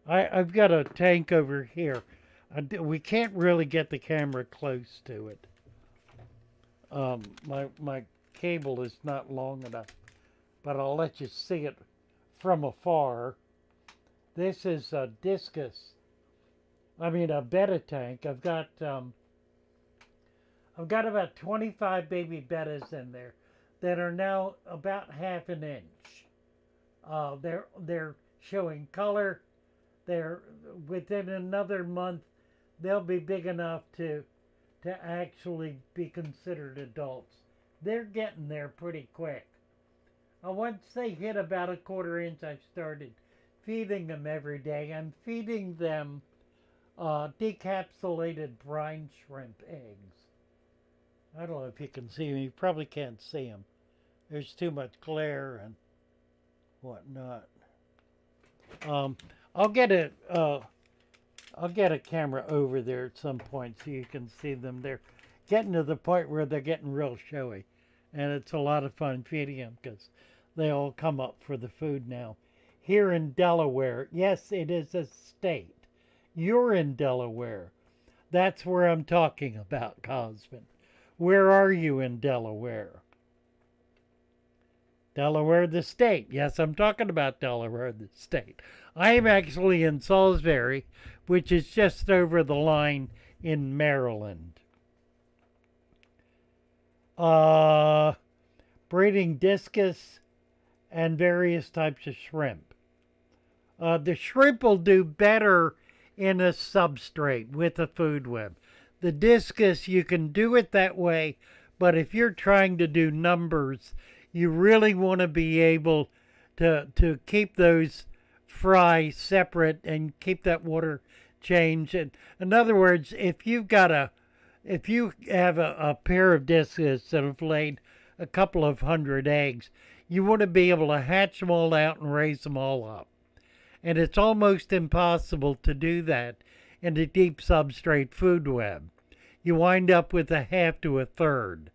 I've got a tank over here. We can't really get the camera close to it. My cable is not long enough, but I'll let you see it from afar. This is a discus. I mean a betta tank. I've got about 25 baby bettas in there that are now about half an inch. They're showing color. They're within another month they'll be big enough to actually be considered adults. They're getting there pretty quick. Once they hit about a quarter inch, I started feeding them every day. I'm feeding them decapsulated brine shrimp eggs. I don't know if you can see them. You probably can't see them. There's too much glare and whatnot. Um, I'll get a I'll get a camera over there at some point so you can see them. They're getting to the point where they're getting real showy, and it's a lot of fun feeding them because they all come up for the food now. Here in Delaware, yes, it is a state. You're in Delaware. That's where I'm talking about, Cosman. Where are you in Delaware? Delaware, the state. Yes, I'm talking about Delaware, the state. I am actually in Salisbury, which is just over the line in Maryland. Breeding discus and various types of shrimp. The shrimp will do better in a substrate with a food web. The discus, you can do it that way, but if you're trying to do numbers, you really want to be able to keep those fry separate and keep that water change. And in other words, if you have a pair of discus that have laid a couple of hundred eggs, you want to be able to hatch them all out and raise them all up. And it's almost impossible to do that in a deep substrate food web. You wind up with a half to a third.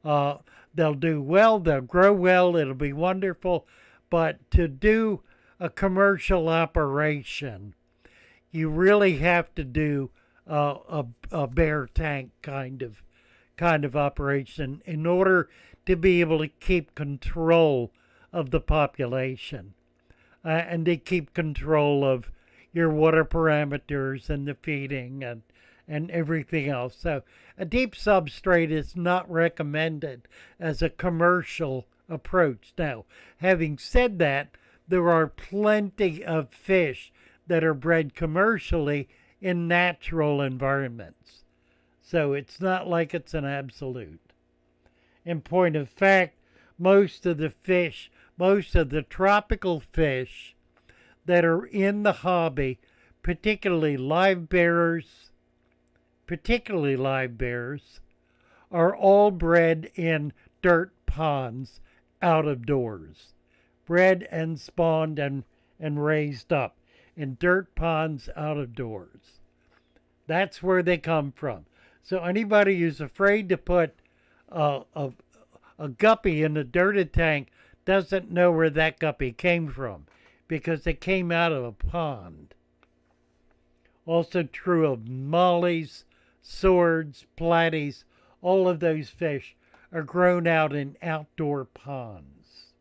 They'll do well, they'll grow well, it'll be wonderful, but to do a commercial operation, you really have to do a bare tank kind of operation in order to be able to keep control of the population and to keep control of your water parameters and the feeding and everything else. So a deep substrate is not recommended as a commercial approach. Now, having said that, there are plenty of fish that are bred commercially in natural environments. So it's not like it's an absolute. In point of fact, most of the tropical fish that are in the hobby, particularly live bearers, are all bred in dirt ponds out of doors. Bred and spawned and raised up in dirt ponds out of doors. That's where they come from. So anybody who's afraid to put a guppy in a dirted tank doesn't know where that guppy came from, because it came out of a pond. Also true of mollies, swords, platies, all of those fish are grown out in outdoor ponds.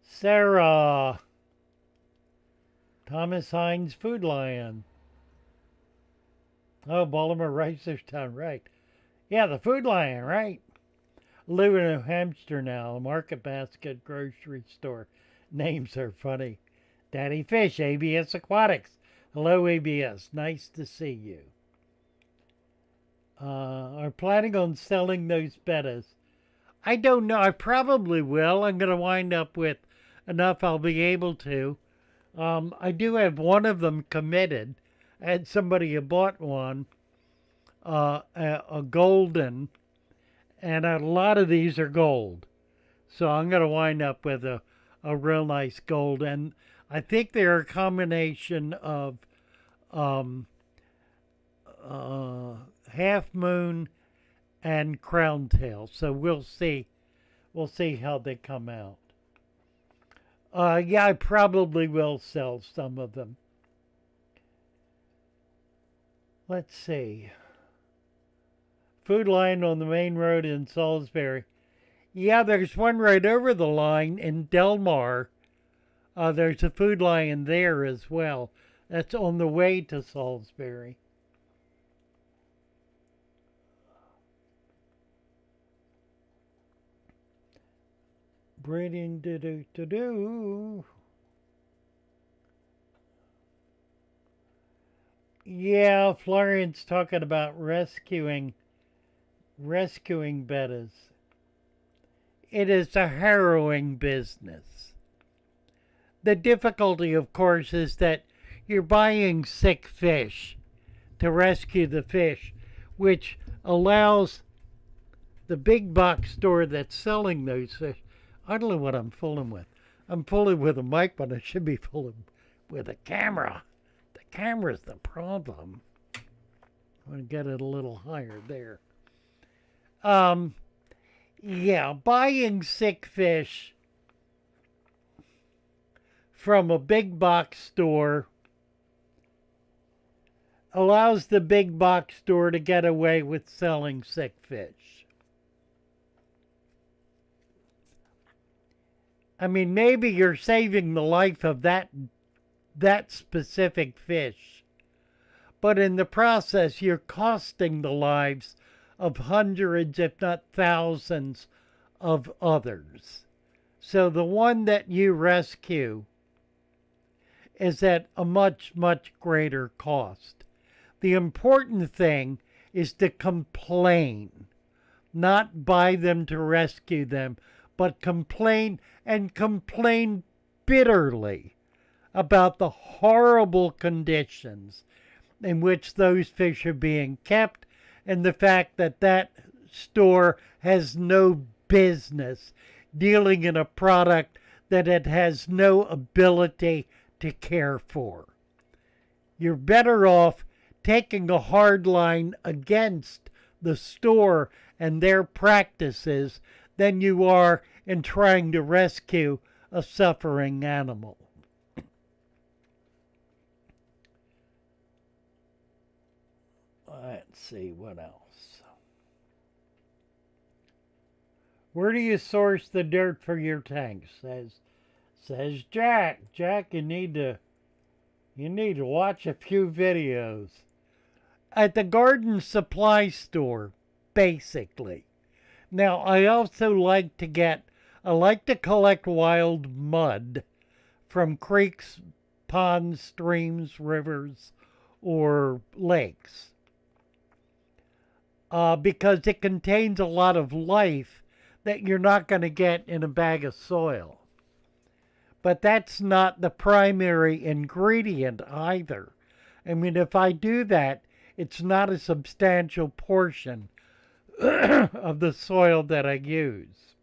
Sarah, Thomas Hines Food Lion. Oh, Baltimore Reisterstown, right. Yeah, the Food Lion, right. Live in New Hampshire now, a market basket grocery store. Names are funny. Daddy Fish, ABS Aquatics. Hello, ABS. Nice to see you. Are planning on selling those bettas? I don't know. I probably will. I'm going to wind up with enough I'll be able to. I do have one of them committed. I had somebody who bought one, a golden, and a lot of these are gold. So I'm going to wind up with a real nice gold. And I think they're a combination of half moon and crown tail. So we'll see. We'll see how they come out. Yeah, I probably will sell some of them. Let's see. Food Lion on the main road in Salisbury. Yeah, there's one right over the line in Delmar. There's a Food Lion there as well. That's on the way to Salisbury. Breeding do. Yeah, Florian's talking about rescuing badis. It is a harrowing business. The difficulty, of course, is that you're buying sick fish to rescue the fish, which allows the big box store that's selling those fish. I don't know what I'm fooling with. I'm fooling with a mic, but I should be fooling with a camera. The camera's the problem. I'm going to get it a little higher there. Yeah, buying sick fish from a big box store allows the big box store to get away with selling sick fish. I mean, maybe you're saving the life of that specific fish, but in the process, you're costing the lives of hundreds, if not thousands, of others. So the one that you rescue is at a much, much greater cost. The important thing is to complain, not buy them to rescue them, but complain, and complain bitterly about the horrible conditions in which those fish are being kept, and the fact that that store has no business dealing in a product that it has no ability to care for. You're better off taking a hard line against the store and their practices than you are in trying to rescue a suffering animal. Let's see, what else? Where do you source the dirt for your tanks? Says Jack. Jack, you need to watch a few videos. At the garden supply store, basically. Now, I also like to collect wild mud from creeks, ponds, streams, rivers, or lakes. Because it contains a lot of life that you're not going to get in a bag of soil. But that's not the primary ingredient either. I mean, if I do that, it's not a substantial portion of the soil that I use.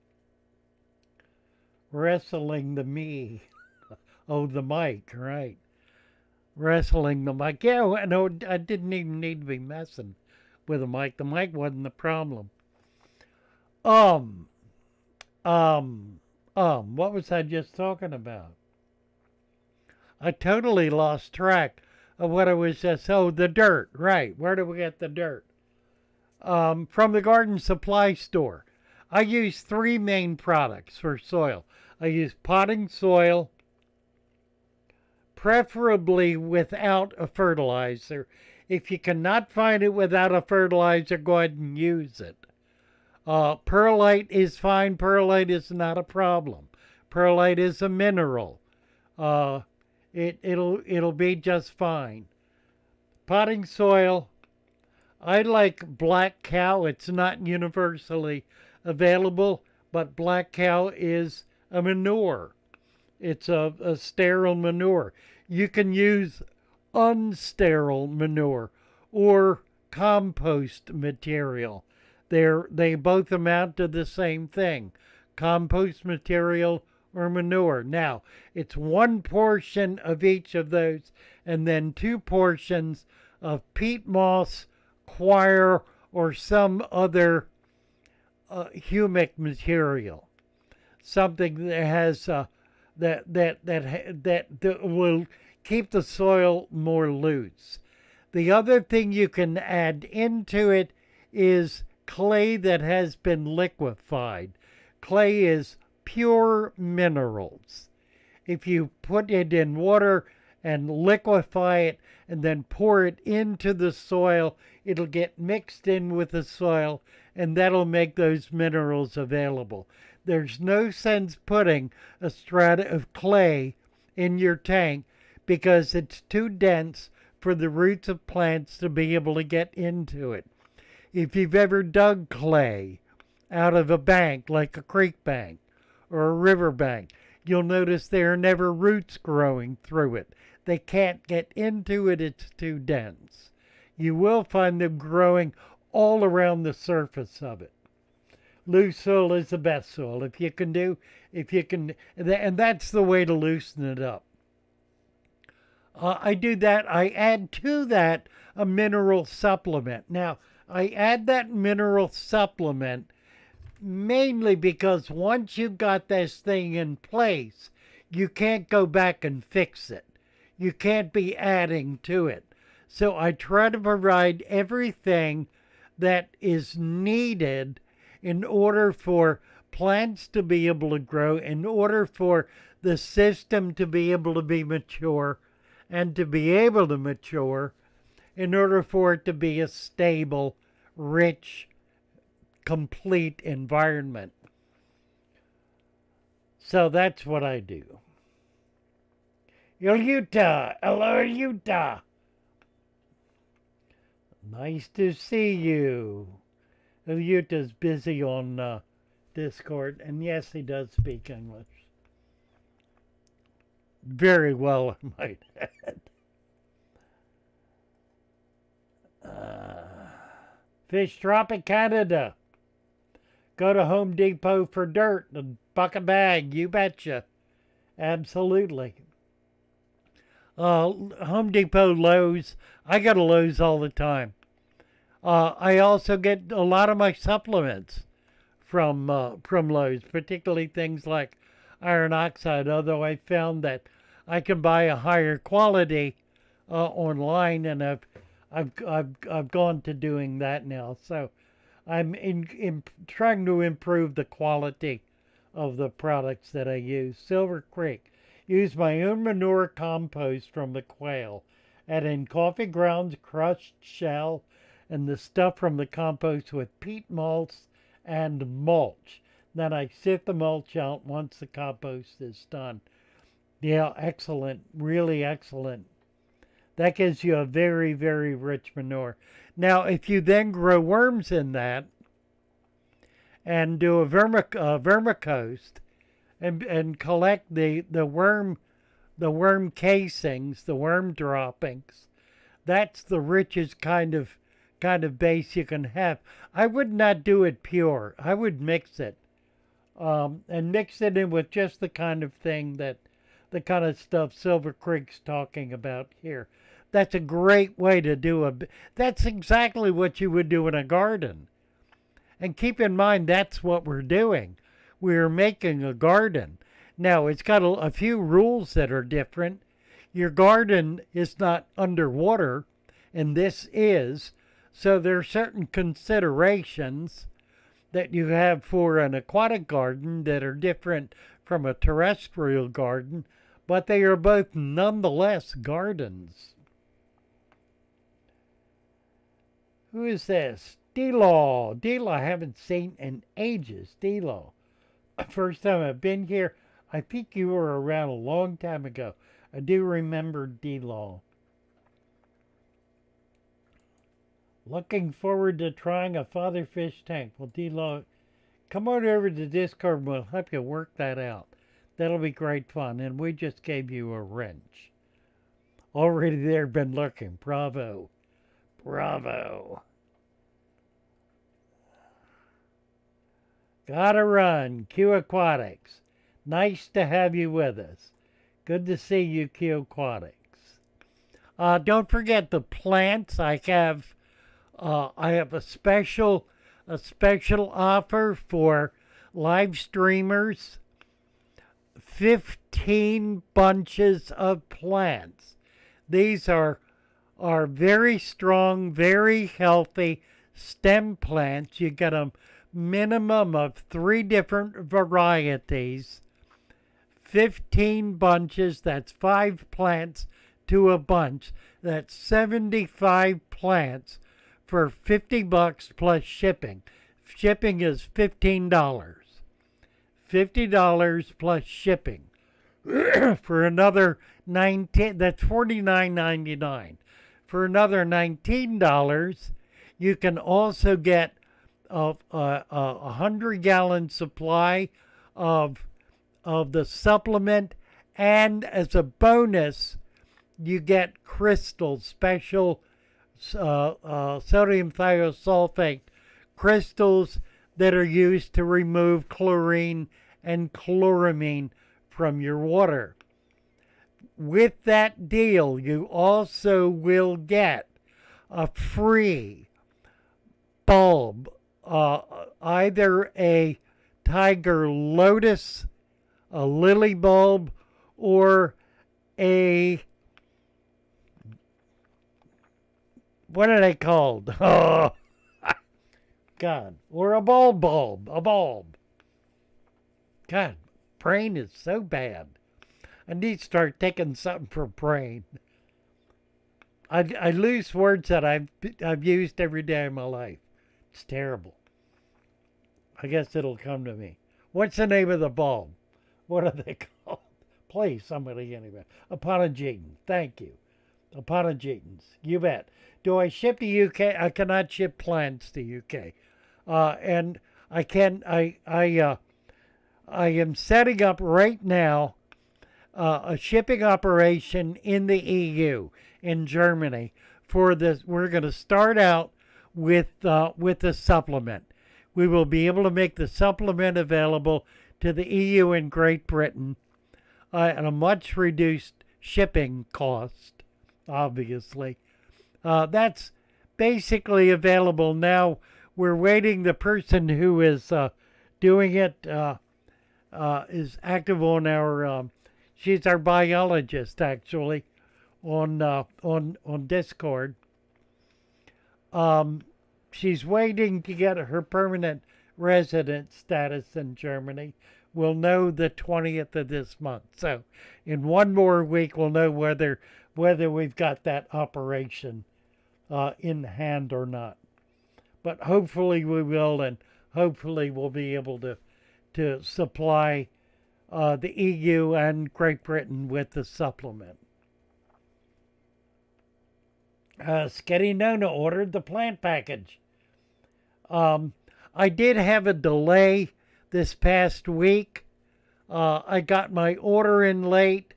Wrestling the me. Oh, the mic, right. Wrestling the mic. Yeah, no, I didn't even need to be messing with the mic. The mic wasn't the problem. What was I just talking about? I totally lost track of what I was just, the dirt, right. Where do we get the dirt? From the garden supply store. I use 3 main products for soil. I use potting soil, preferably without a fertilizer. If you cannot find it without a fertilizer, go ahead and use it. Perlite is fine. Perlite is not a problem. Perlite is a mineral. It'll be just fine. Potting soil. I like black cow. It's not universally available, but black cow is a manure. It's a sterile manure. You can use unsterile manure or compost material. They both amount to the same thing, compost material or manure. Now, it's 1 portion of each of those and then 2 portions of peat moss, coir, or some other humic material. Something that has that will keep the soil more loose. The other thing you can add into it is clay that has been liquefied. Clay is pure minerals. If you put it in water and liquefy it and then pour it into the soil, it'll get mixed in with the soil and that'll make those minerals available. There's no sense putting a strata of clay in your tank because it's too dense for the roots of plants to be able to get into it. If you've ever dug clay out of a bank, like a creek bank or a river bank, you'll notice there are never roots growing through it. They can't get into it, it's too dense. You will find them growing all around the surface of it. Loose soil is the best soil. And that's the way to loosen it up. I do that. I add to that a mineral supplement. Now, I add that mineral supplement mainly because once you've got this thing in place, you can't go back and fix it. You can't be adding to it. So I try to provide everything that is needed in order for plants to be able to grow, in order for the system to be able to be mature and to be able to mature, in order for it to be a stable, rich, complete environment. So that's what I do. Utah, hello Utah. Nice to see you. Utah's busy on Discord, and yes, he does speak English. Very well, I might add. Fish Tropic Canada. Go to Home Depot for dirt and buck a bag, you betcha. Absolutely. Home Depot, Lowe's. I go to Lowe's all the time. I also get a lot of my supplements from Lowe's, particularly things like iron oxide, although I found that I can buy a higher quality online, and I've gone to doing that now. So I'm in trying to improve the quality of the products that I use. Silver Creek. Use my own manure compost from the quail. Add in coffee grounds, crushed shell, and the stuff from the compost with peat moss and mulch. Then I sift the mulch out once the compost is done. Yeah, excellent. Really excellent. That gives you a very, very rich manure. Now, if you then grow worms in that and do a vermicompost and collect the worm casings, the worm droppings, that's the richest kind of base you can have. I would not do it pure. I would mix it, and mix it in with just the kind of thing that the kind of stuff Silver Creek's talking about here. That's a great way to do that's exactly what you would do in a garden. And keep in mind, that's what we're doing. We're making a garden. Now, it's got a few rules that are different. Your garden is not underwater, and this is. So there are certain considerations that you have for an aquatic garden that are different from a terrestrial garden, but they are both nonetheless gardens. Who is this? D-Law. D-Law I haven't seen in ages. D-Law. First time I've been here. I think you were around a long time ago. I do remember D-Law. Looking forward to trying a father fish tank. Well, D-Law, come on over to Discord and we'll help you work that out. That'll be great fun. And we just gave you a wrench. Already there, been looking. Bravo. Bravo. Gotta run. Q Aquatics. Nice to have you with us. Good to see you, Q Aquatics. Don't forget the plants. I have a special offer for live streamers. 15 bunches of plants. These are very strong, very healthy stem plants. You get a minimum of 3 different varieties. 15 bunches, that's 5 plants to a bunch. That's 75 plants for $50 plus shipping. Shipping is $15. $50 plus shipping. For another 19, that's $49.99. For another $19, you can also get a 100-gallon supply of the supplement, and as a bonus, you get crystals, special sodium thiosulfate crystals that are used to remove chlorine and chloramine from your water. With that deal, you also will get a free bulb, either a tiger lotus, a lily bulb, or a, what are they called? Oh, God, or a bulb. God, brain is so bad. I need to start taking something for brain. I lose words that I've used every day of my life. It's terrible. I guess it'll come to me. What's the name of the bulb? What are they called? Please, somebody anyway. Aponogeton. Thank you. Aponogetons. You bet. Do I ship to UK? I cannot ship plants to UK. And I can. I am setting up right now a shipping operation in the EU, in Germany, for this. We're going to start out with the supplement. We will be able to make the supplement available to the EU and Great Britain at a much reduced shipping cost, obviously. That's basically available now. We're waiting. The person who is doing it is active on our. She's our biologist, actually, on Discord. She's waiting to get her permanent resident status in Germany. We'll know the 20th of this month. So in one more week, we'll know whether we've got that operation in hand or not. But hopefully we will, and hopefully we'll be able to supply the EU and Great Britain with the supplement. Sketty Nona ordered the plant package. I did have a delay this past week. I got my order in late.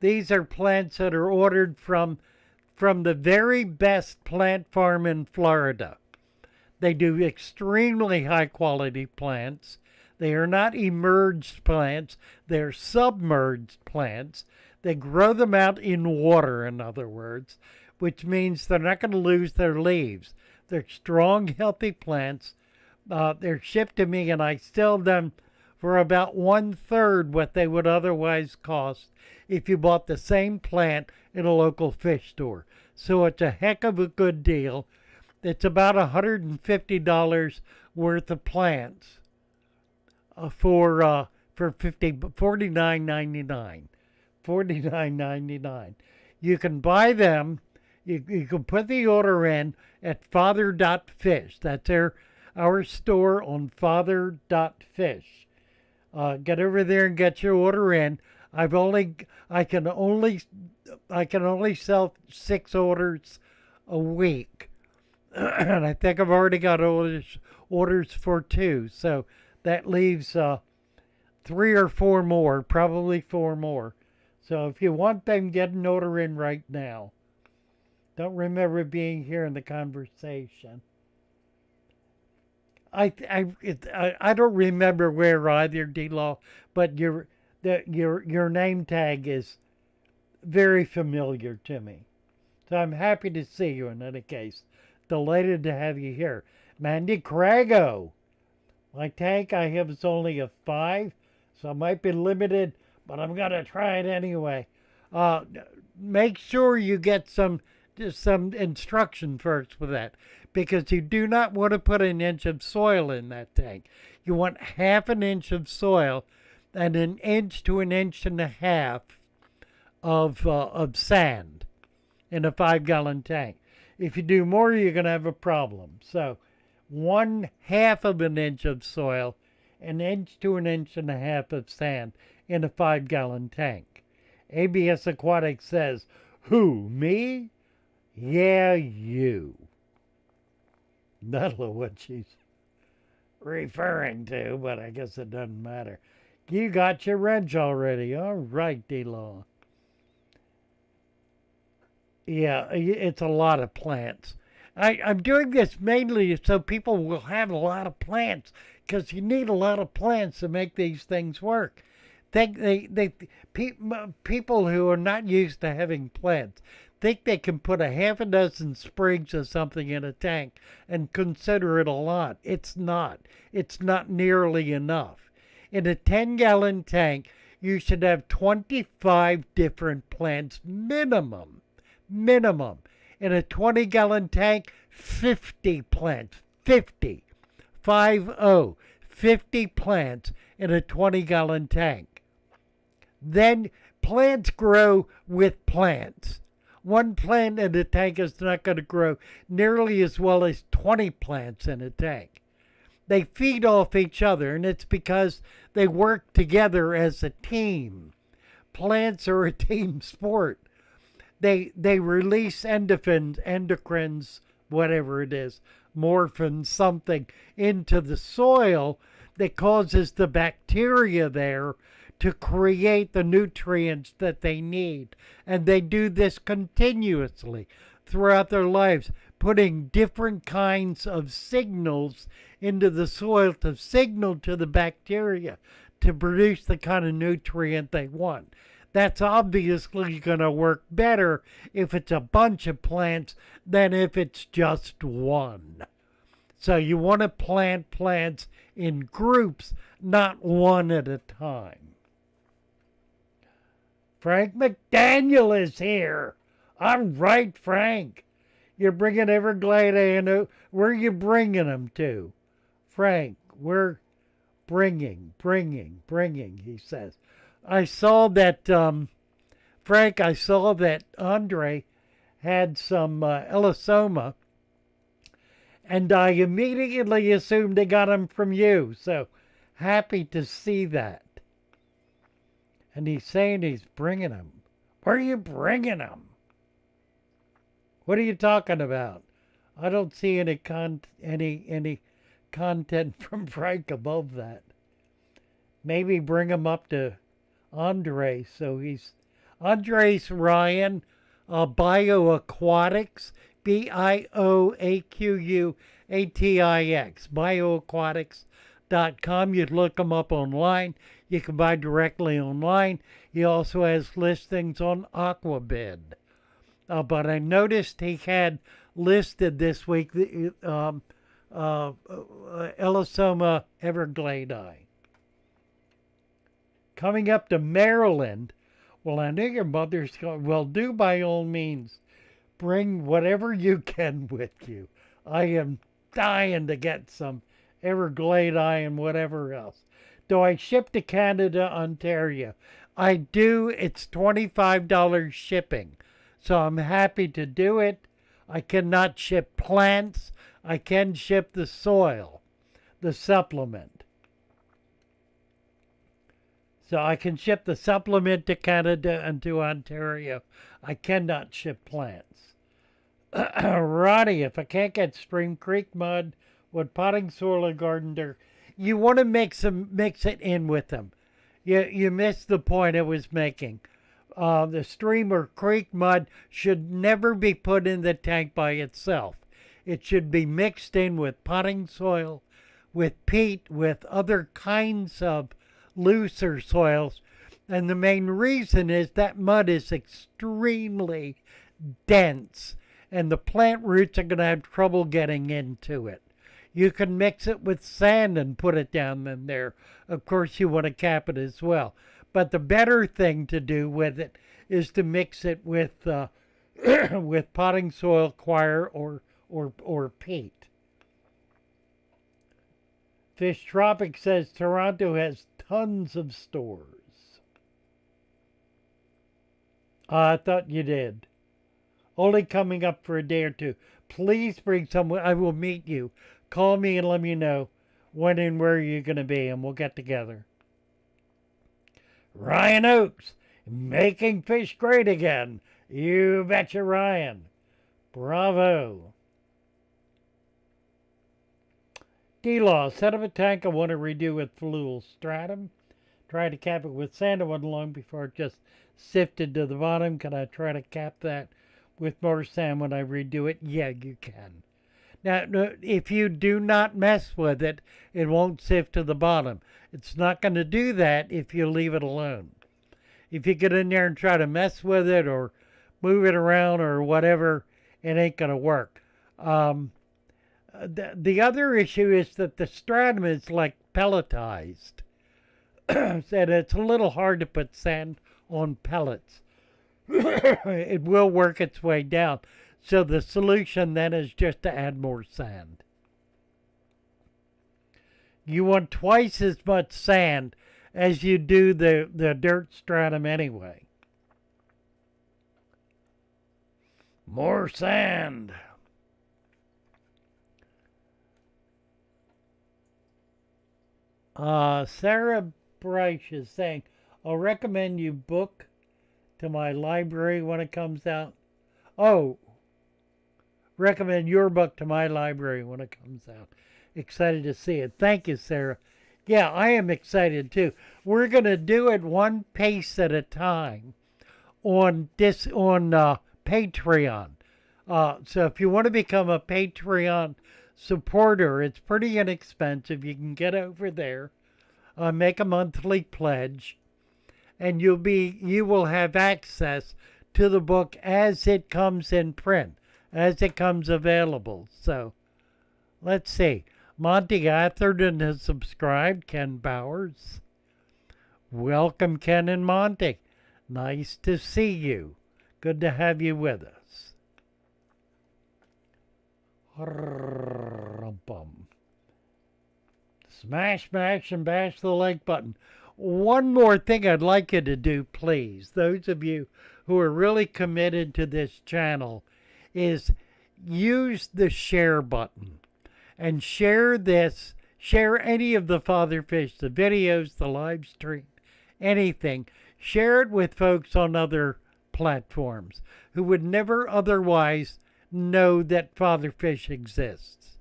These are plants that are ordered from the very best plant farm in Florida. They do extremely high quality plants. They are not emerged plants. They're submerged plants. They grow them out in water, in other words, which means they're not going to lose their leaves. They're strong, healthy plants. They're shipped to me, and I sell them for about 1/3 what they would otherwise cost if you bought the same plant in a local fish store. So it's a heck of a good deal. It's about $150 worth of plants for $49.99. $49.99. You can buy them. You can put the order in at father.fish. That's our store on father.fish. Get over there and get your order in. I can only sell 6 orders a week. And I think I've already got orders for 2. So that leaves 3 or 4 more, probably 4 more. So if you want them, get an order in right now. Don't remember being here in the conversation. I don't remember where either, D-Law, but your name tag is very familiar to me. So I'm happy to see you in any case. Delighted to have you here. Mandy Crago. My tank I have is only a 5, so I might be limited, but I'm going to try it anyway. Make sure you get some instruction first with that, because you do not want to put an inch of soil in that tank. You want 1/2 inch of soil and 1 inch to 1.5 inches of sand in a 5-gallon tank. If you do more, you're going to have a problem. So 1/2 of an inch of soil an inch to an inch and a half of sand in a 5-gallon tank. ABS Aquatics says, who, me? Yeah, you. Not know what she's referring to, but I guess it doesn't matter. You got your wrench already. All right, D-Law. Yeah, it's a lot of plants. I'm doing this mainly so people will have a lot of plants, because you need a lot of plants to make these things work. People who are not used to having plants think they can put a half a dozen sprigs of something in a tank and consider it a lot. It's not. It's not nearly enough. In a 10-gallon tank, you should have 25 different plants minimum. Minimum. In a 20-gallon tank, 50 plants. 50. 50. 50 plants in a 20-gallon tank. Then plants grow with plants. One plant in a tank is not going to grow nearly as well as 20 plants in a tank. They feed off each other, and it's because they work together as a team. Plants are a team sport. They release endocrines, whatever it is, morphine, something, into the soil that causes the bacteria there to create the nutrients that they need. And they do this continuously throughout their lives, putting different kinds of signals into the soil to signal to the bacteria to produce the kind of nutrient they want. That's obviously going to work better if it's a bunch of plants than if it's just one. So you want to plant plants in groups, not one at a time. Frank McDaniel is here. All right, Frank. You're bringing Everglade in. Where are you bringing them to? Frank, we're bringing, he says. I saw that, Frank, I saw that Andre had some Elisoma, and I immediately assumed they got them from you. So happy to see that. And he's saying he's bringing them. Where are you bringing them? What are you talking about? I don't see any content from Frank above that. Maybe bring him up to Andre. So he's Andres Ryan, Bioaquatics, BIOAQUATIX, bioaquatics.com. You'd look him up online. You can buy directly online. He also has listings on Aquabid. But I noticed he had listed this week the Elisoma evergladei. Coming up to Maryland, well, I know your mother's going, well, do by all means bring whatever you can with you. I am dying to get some evergladei and whatever else. Do I ship to Canada, Ontario? I do. It's $25 shipping. So I'm happy to do it. I cannot ship plants. I can ship the soil, the supplement. So I can ship the supplement to Canada and to Ontario. I cannot ship plants. Roddy, if I can't get Stream Creek mud, with potting soil or garden dirt, you want to mix it in with them. You missed the point I was making. The stream or creek mud should never be put in the tank by itself. It should be mixed in with potting soil, with peat, with other kinds of looser soils. And the main reason is that mud is extremely dense, and the plant roots are going to have trouble getting into it. You can mix it with sand and put it down in there. Of course, you want to cap it as well. But the better thing to do with it is to mix it with with potting soil, coir, or peat. Fish Tropic says Toronto has tons of stores. I thought you did. Only coming up for a day or two. Please bring someone. I will meet you. Call me and let me know when and where you're going to be, and we'll get together. Ryan Oakes, making fish great again. You betcha, Ryan. Bravo. D-Law, set up a tank I want to redo with fluval stratum. Tried to cap it with sand. It wasn't long before it just sifted to the bottom. Can I try to cap that with more sand when I redo it? Yeah, you can. Now, if you do not mess with it, it won't sift to the bottom. It's not going to do that if you leave it alone. If you get in there and try to mess with it or move it around or whatever, it ain't going to work. The other issue is that the stratum is like pelletized. And it's a little hard to put sand on pellets. It will work its way down. So the solution then is just to add more sand. You want twice as much sand as you do the dirt stratum anyway. More sand. Sarah Bryce is saying, I'll recommend you book to my library when it comes out. Oh, recommend your book to my library when it comes out. Excited to see it. Thank you, Sarah. Yeah, I am excited too. We're going to do it one pace at a time on Patreon. So if you want to become a Patreon supporter, it's pretty inexpensive. You can get over there, make a monthly pledge, and you will have access to the book as it comes in print, as it comes available. So let's see. Monty Atherton has subscribed. Ken Bowers. Welcome, Ken and Monty. Nice to see you. Good to have you with us. Smash, smash, and bash the like button. One more thing I'd like you to do, please, those of you who are really committed to this channel, is use the share button and share this, share any of the fatherfish, the videos, the live stream, anything. Share it with folks on other platforms who would never otherwise know that fatherfish exists.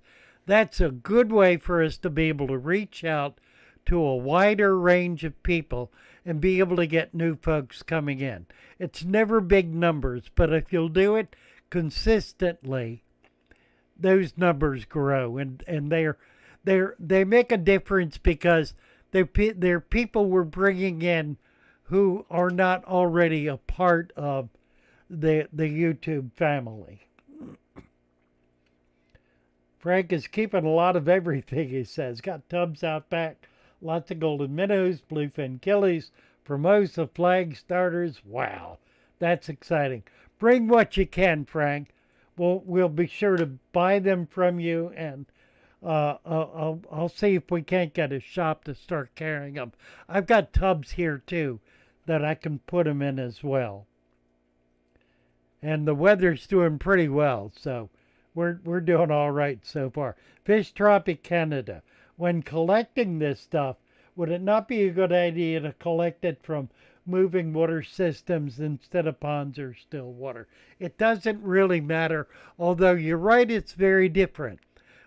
That's a good way for us to be able to reach out to a wider range of people and be able to get new folks coming in. It's never big numbers, but if you'll do it consistently, those numbers grow, and they make a difference because they're people we're bringing in who are not already a part of the YouTube family. Frank is keeping a lot of everything, he says. Got tubs out back, lots of golden minnows, bluefin killies, Formosa flag starters. Wow, that's exciting. Bring what you can, Frank. We'll be sure to buy them from you, and I'll see if we can't get a shop to start carrying them. I've got tubs here too that I can put them in as well. And the weather's doing pretty well, so we're doing all right so far. Fish Tropic Canada. When collecting this stuff, would it not be a good idea to collect it from moving water systems instead of ponds or still water? It doesn't really matter, although you're right, it's very different.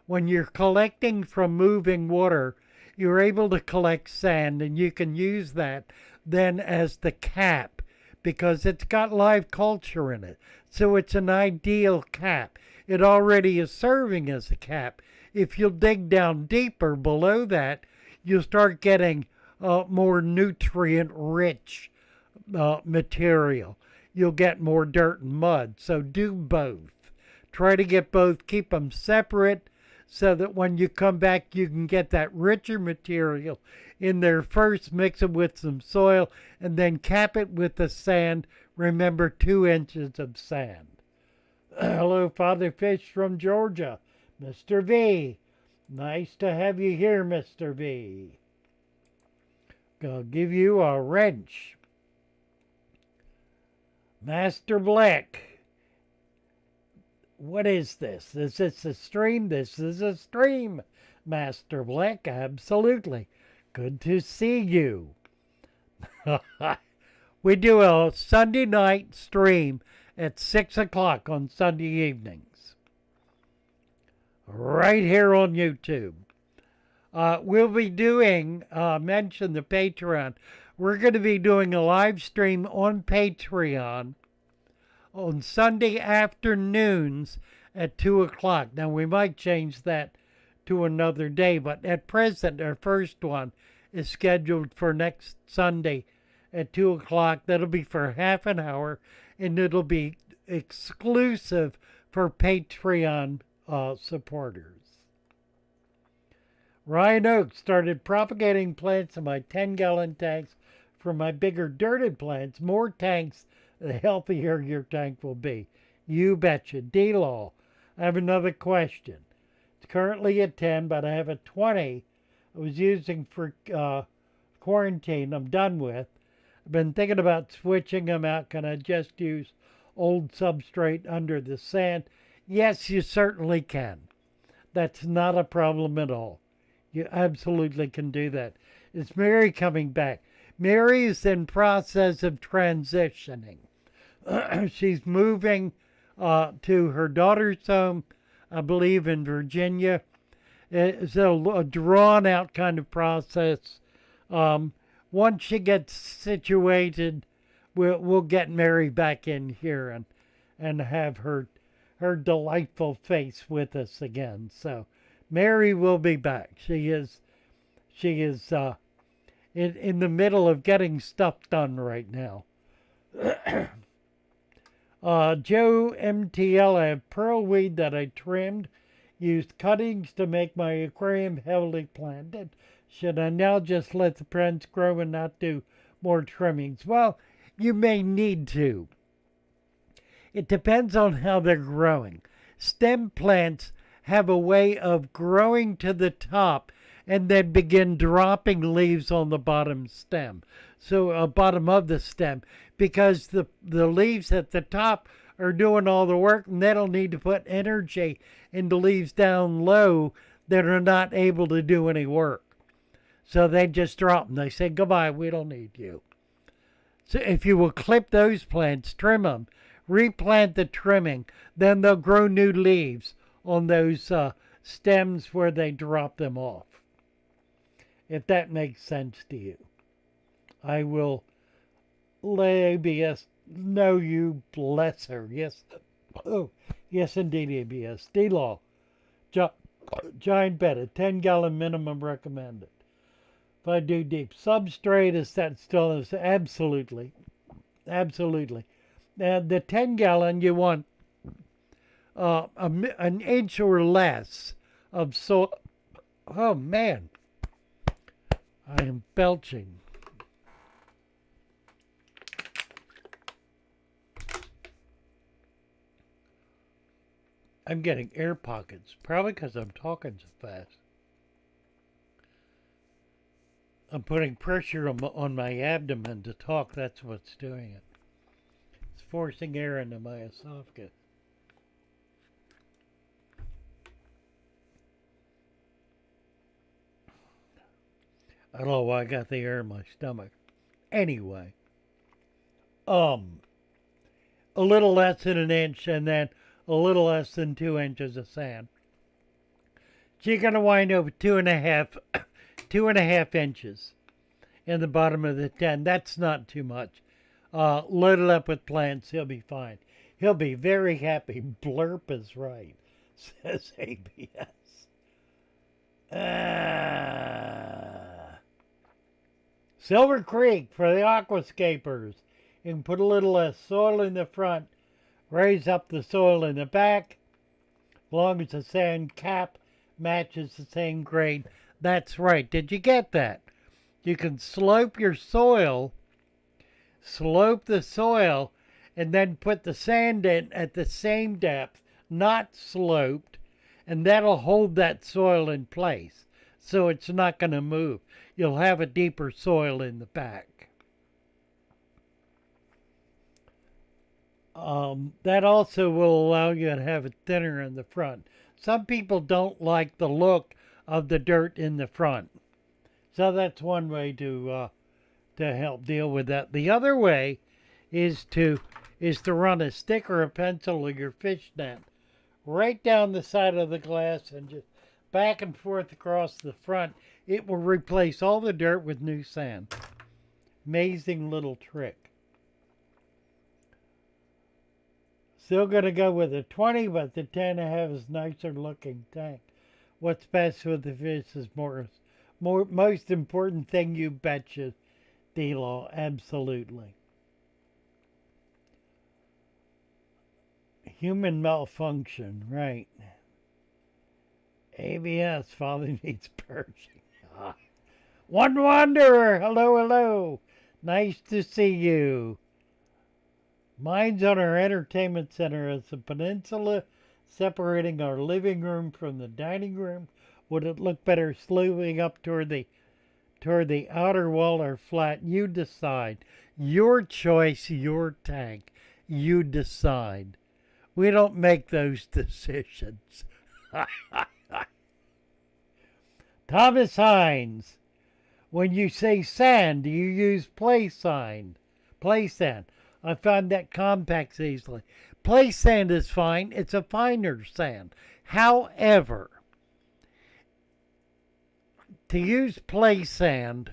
When you're collecting from moving water, you're able to collect sand, and you can use that then as the cap because it's got live culture in it. So it's an ideal cap. It already is serving as a cap. If you'll dig down deeper below that, you'll start getting more nutrient-rich material. You'll get more dirt and mud. So do both. Try to get both. Keep them separate so that when you come back, you can get that richer material in there first. Mix it with some soil and then cap it with the sand. Remember, 2 inches of sand. Hello, Fatherfish from Georgia. Mr. V. Nice to have you here, Mr. V. I'll give you a wrench. Master Black. What is this? Is this a stream? This is a stream. Master Black, absolutely. Good to see you. We do a Sunday night stream at 6 o'clock on Sunday evenings. Right here on YouTube. We'll be doing, mention the Patreon. We're going to be doing a live stream on Patreon on Sunday afternoons at 2 o'clock. Now, we might change that to another day, but at present, our first one is scheduled for next Sunday at 2 o'clock. That'll be for half an hour, and it'll be exclusive for Patreon supporters. Ryan Oak started propagating plants in my 10-gallon tanks for my bigger dirted plants. More tanks, the healthier your tank will be. You betcha. D-Law, I have another question. It's currently at 10, but I have a 20 I was using for quarantine I'm done with. I've been thinking about switching them out. Can I just use old substrate under the sand? Yes, you certainly can. That's not a problem at all. You absolutely can do that. Is Mary coming back? Mary is in process of transitioning. She's moving to her daughter's home, I believe in Virginia. It's a drawn-out kind of process. Once she gets situated, we'll get Mary back in here and have her delightful face with us again. So Mary will be back. She is in the middle of getting stuff done right now. Joe MTL, I have pearl weed that I trimmed. Used cuttings to make my aquarium heavily planted. Should I now just let the plants grow and not do more trimmings? Well, you may need to. It depends on how they're growing. Stem plants have a way of growing to the top and then begin dropping leaves on the bottom stem. So, bottom of the stem, because the leaves at the top are doing all the work, and they don't need to put energy into leaves down low that are not able to do any work. So they just drop them. They say, goodbye, we don't need you. So if you will clip those plants, trim them, replant the trimming, then they'll grow new leaves on those stems where they drop them off. If that makes sense to you. I will let ABS know you, bless her. Yes. Oh, yes, indeed, ABS. D-Law. Giant bed, a 10-gallon minimum recommended. If I do deep substrate, is that still is absolutely. Absolutely. Now, the 10-gallon, you want an inch or less of soil. Oh, man. I am belching. I'm getting air pockets, probably because I'm talking so fast. I'm putting pressure on my abdomen to talk. That's what's doing it. It's forcing air into my esophagus. I don't know why I got the air in my stomach. Anyway, a little less than an inch, and then a little less than 2 inches of sand. So you're going to wind up with 2.5 inches in the bottom of the 10. That's not too much. Load it up with plants. He'll be fine. He'll be very happy. Blurp is right, says ABS. Silver Creek for the aquascapers. You can put a little less soil in the front, raise up the soil in the back, as long as the sand cap matches the same grade. That's right. Did you get that? You can slope your soil, slope the soil, and then put the sand in at the same depth, not sloped, and that'll hold that soil in place. So it's not going to move. You'll have a deeper soil in the back. That also will allow you to have it thinner in the front. Some people don't like the look of the dirt in the front. So that's one way to help deal with that. The other way is to run a stick or a pencil or your fish net right down the side of the glass and just back and forth across the front. It will replace all the dirt with new sand. Amazing little trick. Still going to go with a 20, but the 10.5 is nicer looking tank. What's best for the fish is most important thing, you betcha, D-Law. Absolutely. Human malfunction, right. ABS, father needs purging. One wanderer, hello, hello. Nice to see you. Mine's on our entertainment center as a peninsula separating our living room from the dining room. Would it look better sloping up toward the outer wall or flat? You decide. Your choice, your tank. You decide. We don't make those decisions. Thomas Hines, when you say sand, do you use play sand? I find that compacts easily. Play sand is fine. It's a finer sand. However, to use play sand,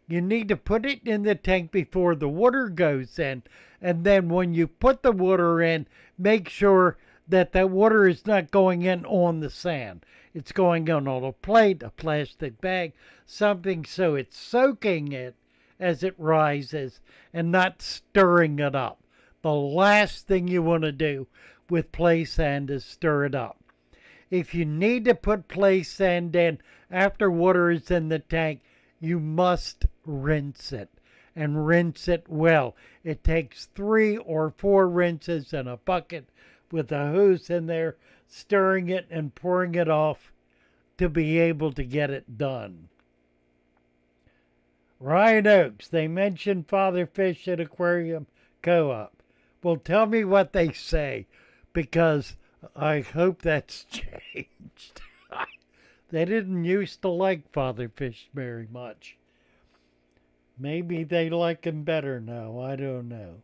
you need to put it in the tank before the water goes in. And then when you put the water in, make sure that the water is not going in on the sand. It's going in on a plate, a plastic bag, something so it's soaking it as it rises and not stirring it up. The last thing you want to do with play sand is stir it up. If you need to put play sand in after water is in the tank, you must rinse it, and rinse it well. It takes 3 or 4 rinses in a bucket with a hose in there, stirring it and pouring it off to be able to get it done. Ryan Oaks, they mentioned father fish at Aquarium Co-op. Well, tell me what they say, because I hope that's changed. They didn't used to like father fish very much. Maybe they like them better now. I don't know.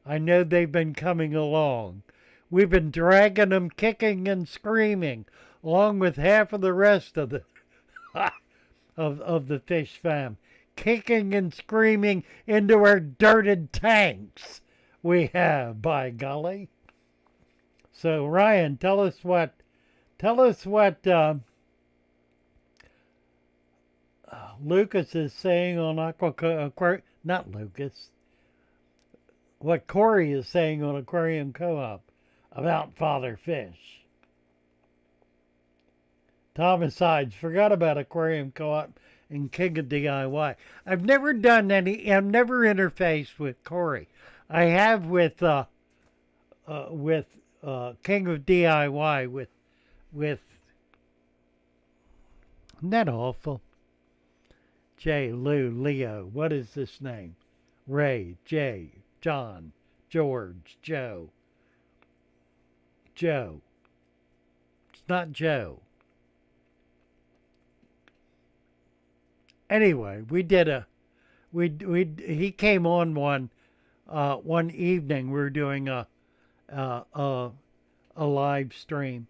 I know they've been coming along. We've been dragging them kicking and screaming, along with half of the rest of the of the fish fam, kicking and screaming into our dirted tanks. We have, by golly. So Ryan, tell us what Lucas is saying on not Lucas. What Corey is saying on Aquarium Co-op about father fish. Thomas Hides, forgot about Aquarium Co-op and King of DIY. I've never interfaced with Corey. I have with King of DIY with isn't that awful? J, Lou, Leo, what is this name? Ray, Jay, John, George, Joe. Joe. It's not Joe. Anyway, he came on one evening. We were doing a live stream,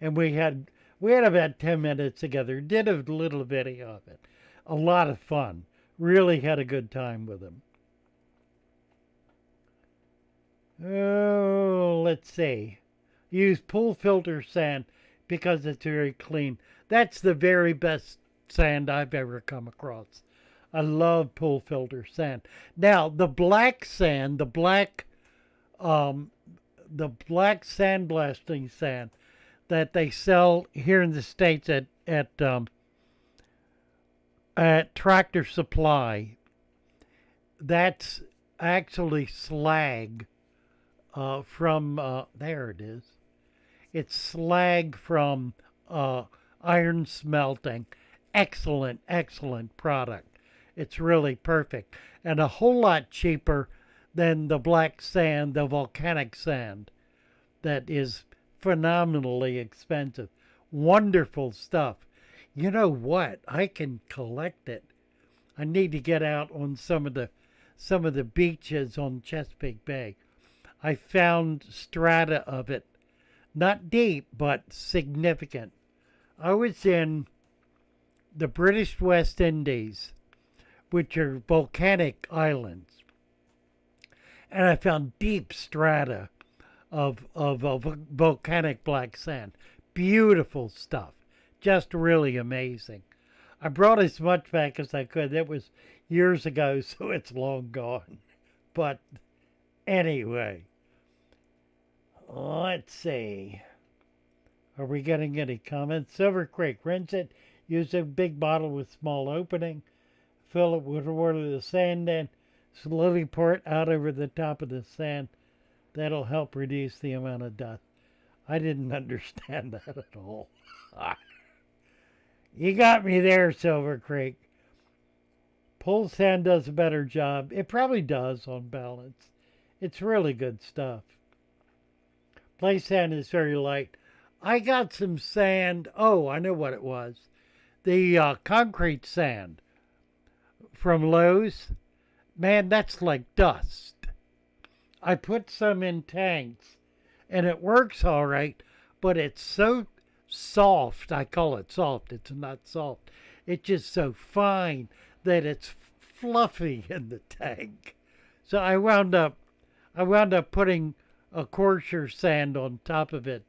and we had about 10 minutes together. Did a little video of it. A lot of fun. Really had a good time with him. Oh, let's see. Use pool filter sand because it's very clean. That's the very best sand I've ever come across. I love pool filter sand. Now, the black sand, the black sandblasting sand that they sell here in the States at Tractor Supply, that's actually slag from, there it is. It's slag from iron smelting. Excellent, excellent product. It's really perfect. And a whole lot cheaper than the black sand, the volcanic sand, that is phenomenally expensive. Wonderful stuff. You know what? I can collect it. I need to get out on some of the beaches on Chesapeake Bay. I found strata of it, not deep, but significant. I was in the British West Indies, which are volcanic islands, and I found deep strata of volcanic black sand. Beautiful stuff. Just really amazing. I brought as much back as I could. That was years ago, so it's long gone. But anyway, let's see. Are we getting any comments? Silver Creek, rinse it. Use a big bottle with small opening. Fill it with water the sand in. Slowly pour it out over the top of the sand. That'll help reduce the amount of dust. I didn't understand that at all. You got me there, Silver Creek. Pull sand does a better job. It probably does on balance. It's really good stuff. Play sand is very light. I got some sand. Oh, I know what it was. The concrete sand from Lowe's. Man, that's like dust. I put some in tanks, and it works all right, but it's so soft. I call it soft. It's not soft. It's just so fine that it's fluffy in the tank. So I wound up putting a coarser sand on top of it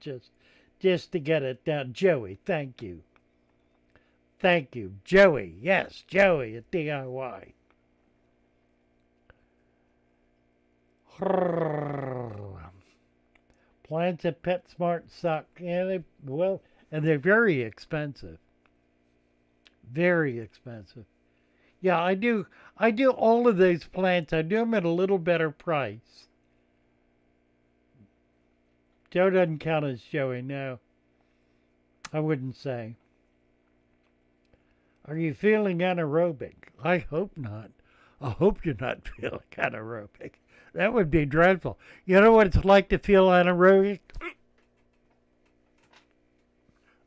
just to get it down. Joey, thank you. Thank you. Joey. Yes, Joey at DIY. Plants at PetSmart suck. Yeah, and they're very expensive. Very expensive. Yeah, I do all of those plants. I do them at a little better price. Joe doesn't count as Joey, no. I wouldn't say. Are you feeling anaerobic? I hope not. I hope you're not feeling anaerobic. That would be dreadful. You know what it's like to feel anaerobic?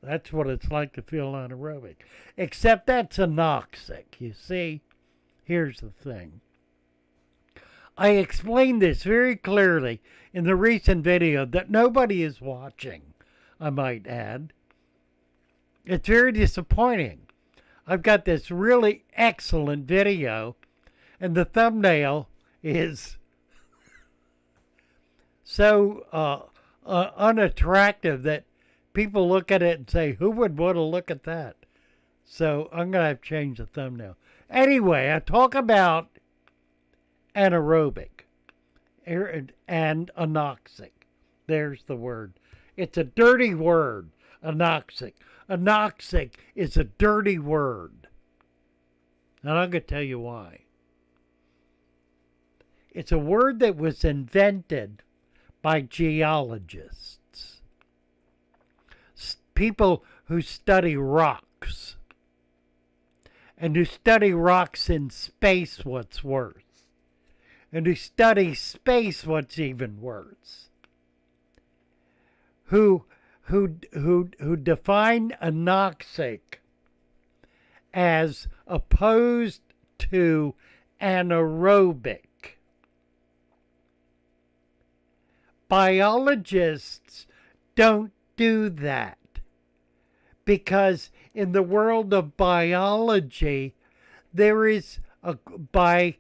That's what it's like to feel anaerobic. Except that's anoxic, you see? Here's the thing. I explained this very clearly in the recent video that nobody is watching, I might add. It's very disappointing. I've got this really excellent video, and the thumbnail is so unattractive that people look at it and say, who would want to look at that? So I'm going to have to change the thumbnail. Anyway, I talk about anaerobic and anoxic. There's the word. It's a dirty word, anoxic. Anoxic is a dirty word. And I'm going to tell you why. It's a word that was invented by geologists, people who study rocks, and who study rocks in space, what's worse, and who study space, what's even worse, who define anoxic as opposed to anaerobic. Biologists don't do that because in the world of biology, there is according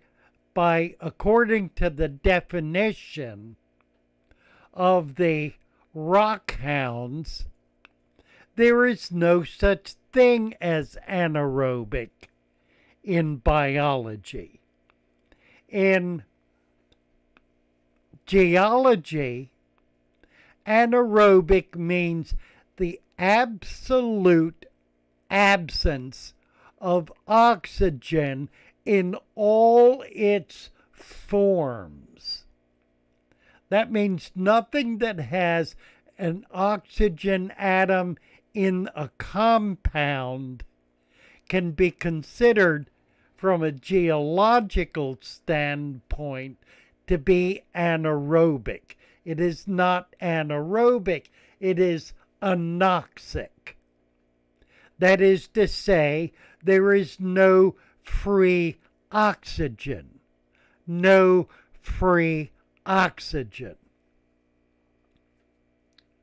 to the definition of the rock hounds, there is no such thing as anaerobic in biology. In geology, anaerobic means the absolute absence of oxygen in all its forms. That means nothing that has an oxygen atom in a compound can be considered from a geological standpoint to be anaerobic. It is not anaerobic, it is anoxic. That is to say, there is no free oxygen. No free oxygen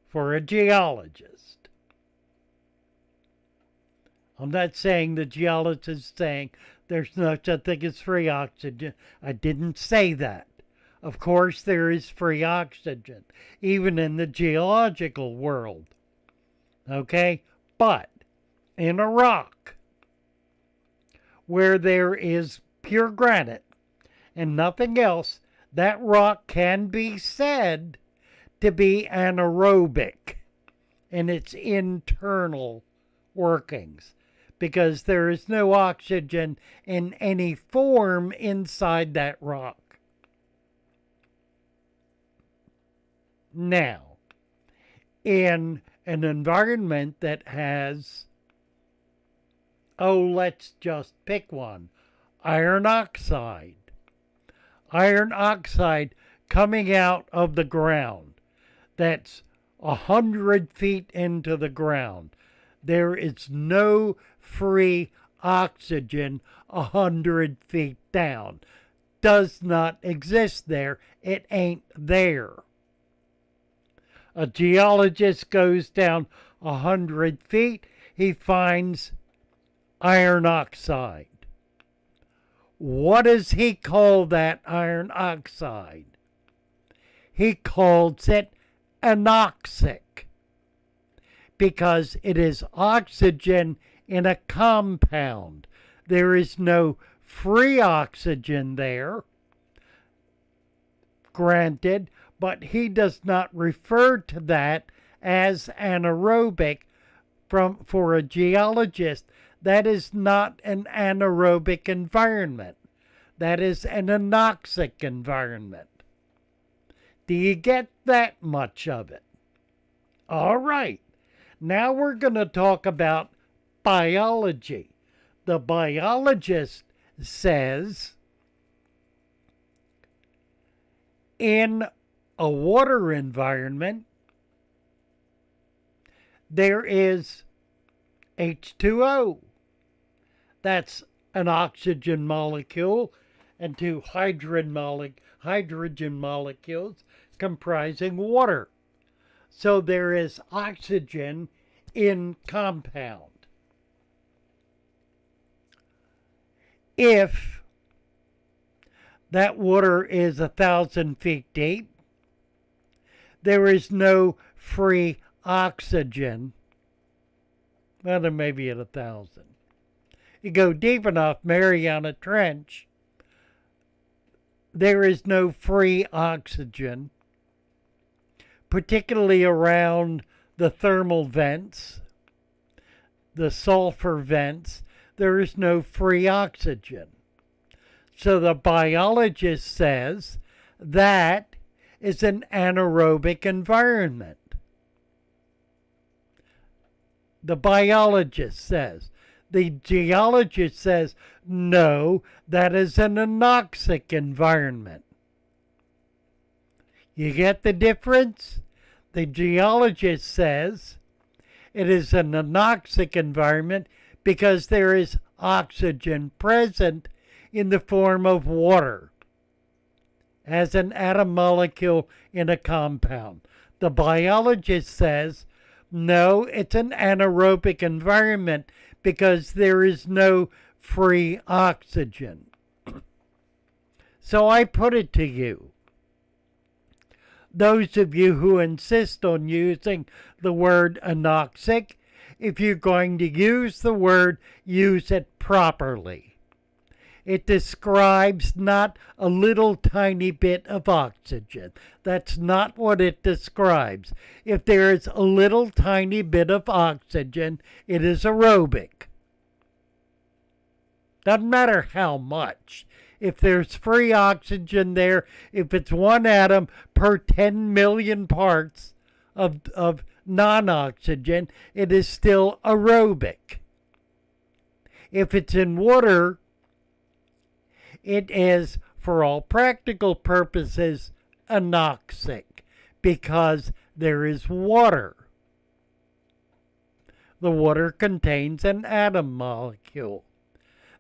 for a geologist. I'm not saying the geologist is saying there's no such thing as free oxygen. I didn't say that. Of course, there is free oxygen, even in the geological world. Okay? But in a rock where there is pure granite and nothing else, that rock can be said to be anaerobic in its internal workings, because there is no oxygen in any form inside that rock. Now, in an environment that has, let's just pick one, iron oxide. Iron oxide coming out of the ground. That's 100 feet into the ground. There is no free oxygen 100 feet down. Does not exist there. It ain't there. A geologist goes down 100 feet. He finds iron oxide. What does he call that iron oxide? He calls it anoxic, because it is oxygen in a compound. There is no free oxygen there, granted, but he does not refer to that as anaerobic. For a geologist, that is not an anaerobic environment. That is an anoxic environment. Do you get that much of it? All right. Now we're going to talk about biology. The biologist says in a water environment, there is H2O. That's an oxygen molecule and two hydrogen molecules comprising water. So there is oxygen in compound. If that water is 1,000 feet deep, there is no free oxygen. Well, there may be at 1,000. You go deep enough, Mariana Trench, there is no free oxygen, particularly around the thermal vents, the sulfur vents. There is no free oxygen. So the biologist says that is an anaerobic environment. The biologist says. The geologist says, no, that is an anoxic environment. You get the difference? The geologist says it is an anoxic environment because there is oxygen present in the form of water as an atom molecule in a compound. The biologist says, no, it's an anaerobic environment because there is no free oxygen. So I put it to you, those of you who insist on using the word anoxic, if you're going to use the word, use it properly. It describes not a little tiny bit of oxygen. That's not what it describes. If there is a little tiny bit of oxygen, it is aerobic. Doesn't matter how much. If there's free oxygen there, if it's one atom per 10 million parts of non-oxygen, it is still aerobic. If it's in water, it is, for all practical purposes, anoxic because there is water. The water contains an atom molecule.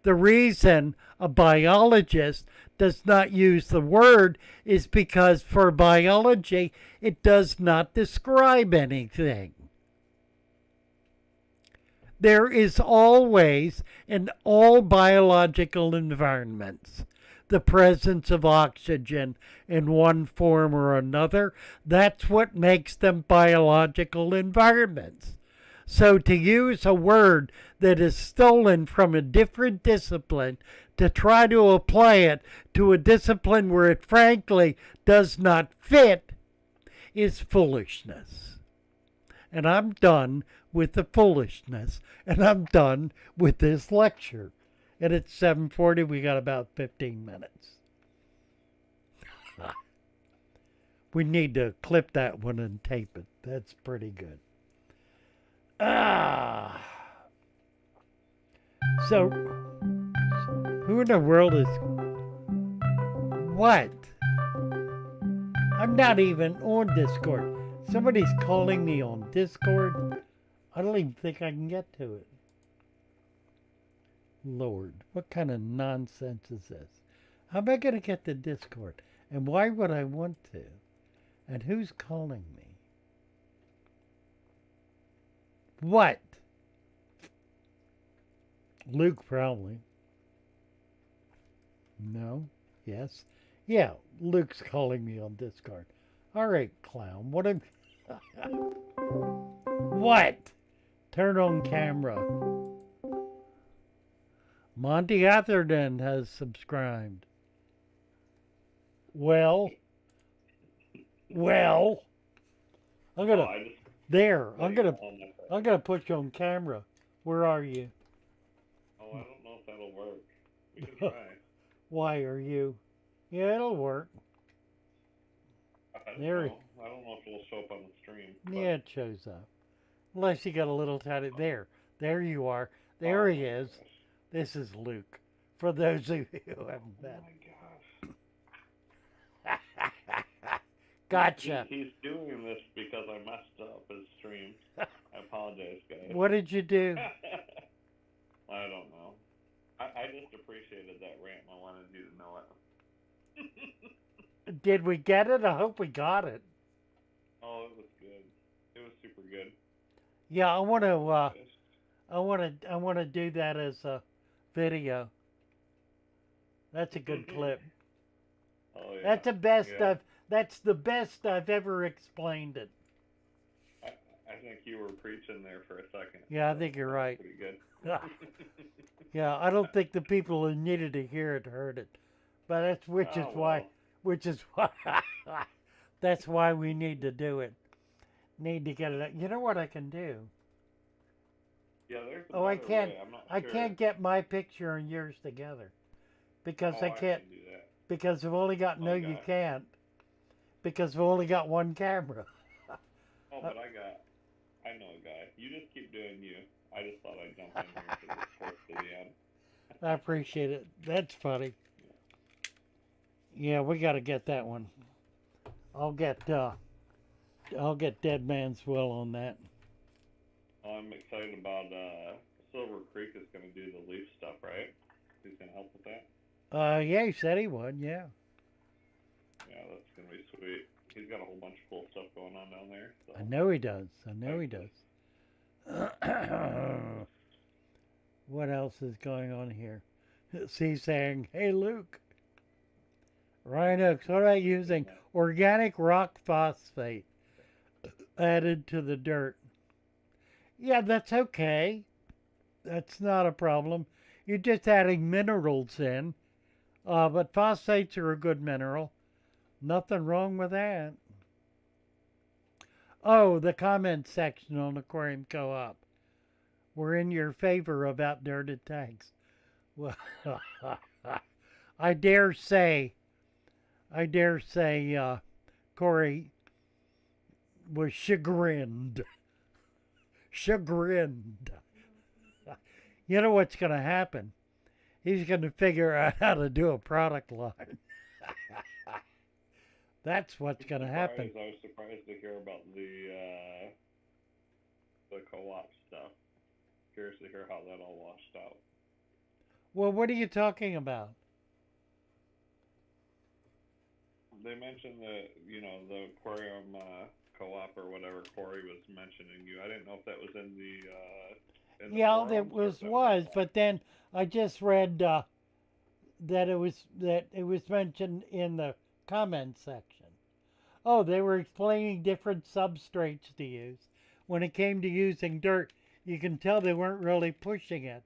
The reason a biologist does not use the word is because for biology it does not describe anything. There is always, in all biological environments, the presence of oxygen in one form or another. That's what makes them biological environments. So to use a word that is stolen from a different discipline to try to apply it to a discipline where it frankly does not fit is foolishness. And I'm done with the foolishness, and I'm done with this lecture. And it's 7:40, we got about 15 minutes. We need to clip that one and tape it. That's pretty good. So, who in the world is... What? I'm not even on Discord. Somebody's calling me on Discord. I don't even think I can get to it. Lord, what kind of nonsense is this? How am I going to get to Discord? And why would I want to? And who's calling me? What? Luke, probably. No? Yes? Yeah, Luke's calling me on Discord. All right, clown. What am... What? Turn on camera. Monty Atherton has subscribed. Well, I'm gonna I'm gonna put you on camera. Where are you? Oh, I don't know if that'll work. We can try. Why are you? Yeah, it'll work. I don't know if it'll show up on the stream. Yeah, it shows up. Unless you got a little tiny... There you are. There he is. Gosh. This is Luke. For those of you who haven't met. Oh my gosh. Gotcha. He's doing this because I messed up his stream. I apologize, guys. What did you do? I don't know. I just appreciated that rant. I wanted you to know it. Did we get it? I hope we got it. Oh, it was good. It was super good. Yeah, I want to do that as a video. That's a good clip. Oh yeah. That's the best I've ever explained it. I think you were preaching there for a second. Yeah, I think you're right. Pretty good. Yeah, I don't think the people who needed to hear it heard it, but which is why that's why we need to do it. Need to get it. You know what I can do? Yeah, there's. I can't. Way. I'm not I sure. can't get my picture and yours together because I can't. Can do that. Because we've only got you can't. Because we've only got one camera. Oh, but I know a guy. You just keep doing you. I just thought I'd jump in here for this close to the end. I appreciate it. That's funny. Yeah, we got to get that one. I'll get Dead Man's Will on that. I'm excited about Silver Creek is going to do the leaf stuff, right? He's going to help with that. Yeah, he said he would. Yeah. Yeah, that's going to be sweet. He's got a whole bunch of cool stuff going on down there. So. I know he does. What else is going on here? He's saying, "Hey, Luke, Ryan Oaks, what about using organic rock phosphate added to the dirt?" Yeah, that's okay. That's not a problem. You're just adding minerals in. But phosphates are a good mineral. Nothing wrong with that. Oh, the comment section on Aquarium Co-op. We're in your favor about dirted tanks. Well, I dare say, Corey was chagrined. You know what's going to happen? He's going to figure out how to do a product line. That's what's going to happen. I was surprised to hear about the co-op stuff. curious to hear how that all washed out. Well, what are you talking about? They mentioned that, the aquarium co-op or whatever Corey was mentioning you. I didn't know if that was in the Yeah, forums there or if that was, online. but then I just read that it was mentioned in the comment section. Oh, they were explaining different substrates to use. When it came to using dirt, you can tell they weren't really pushing it.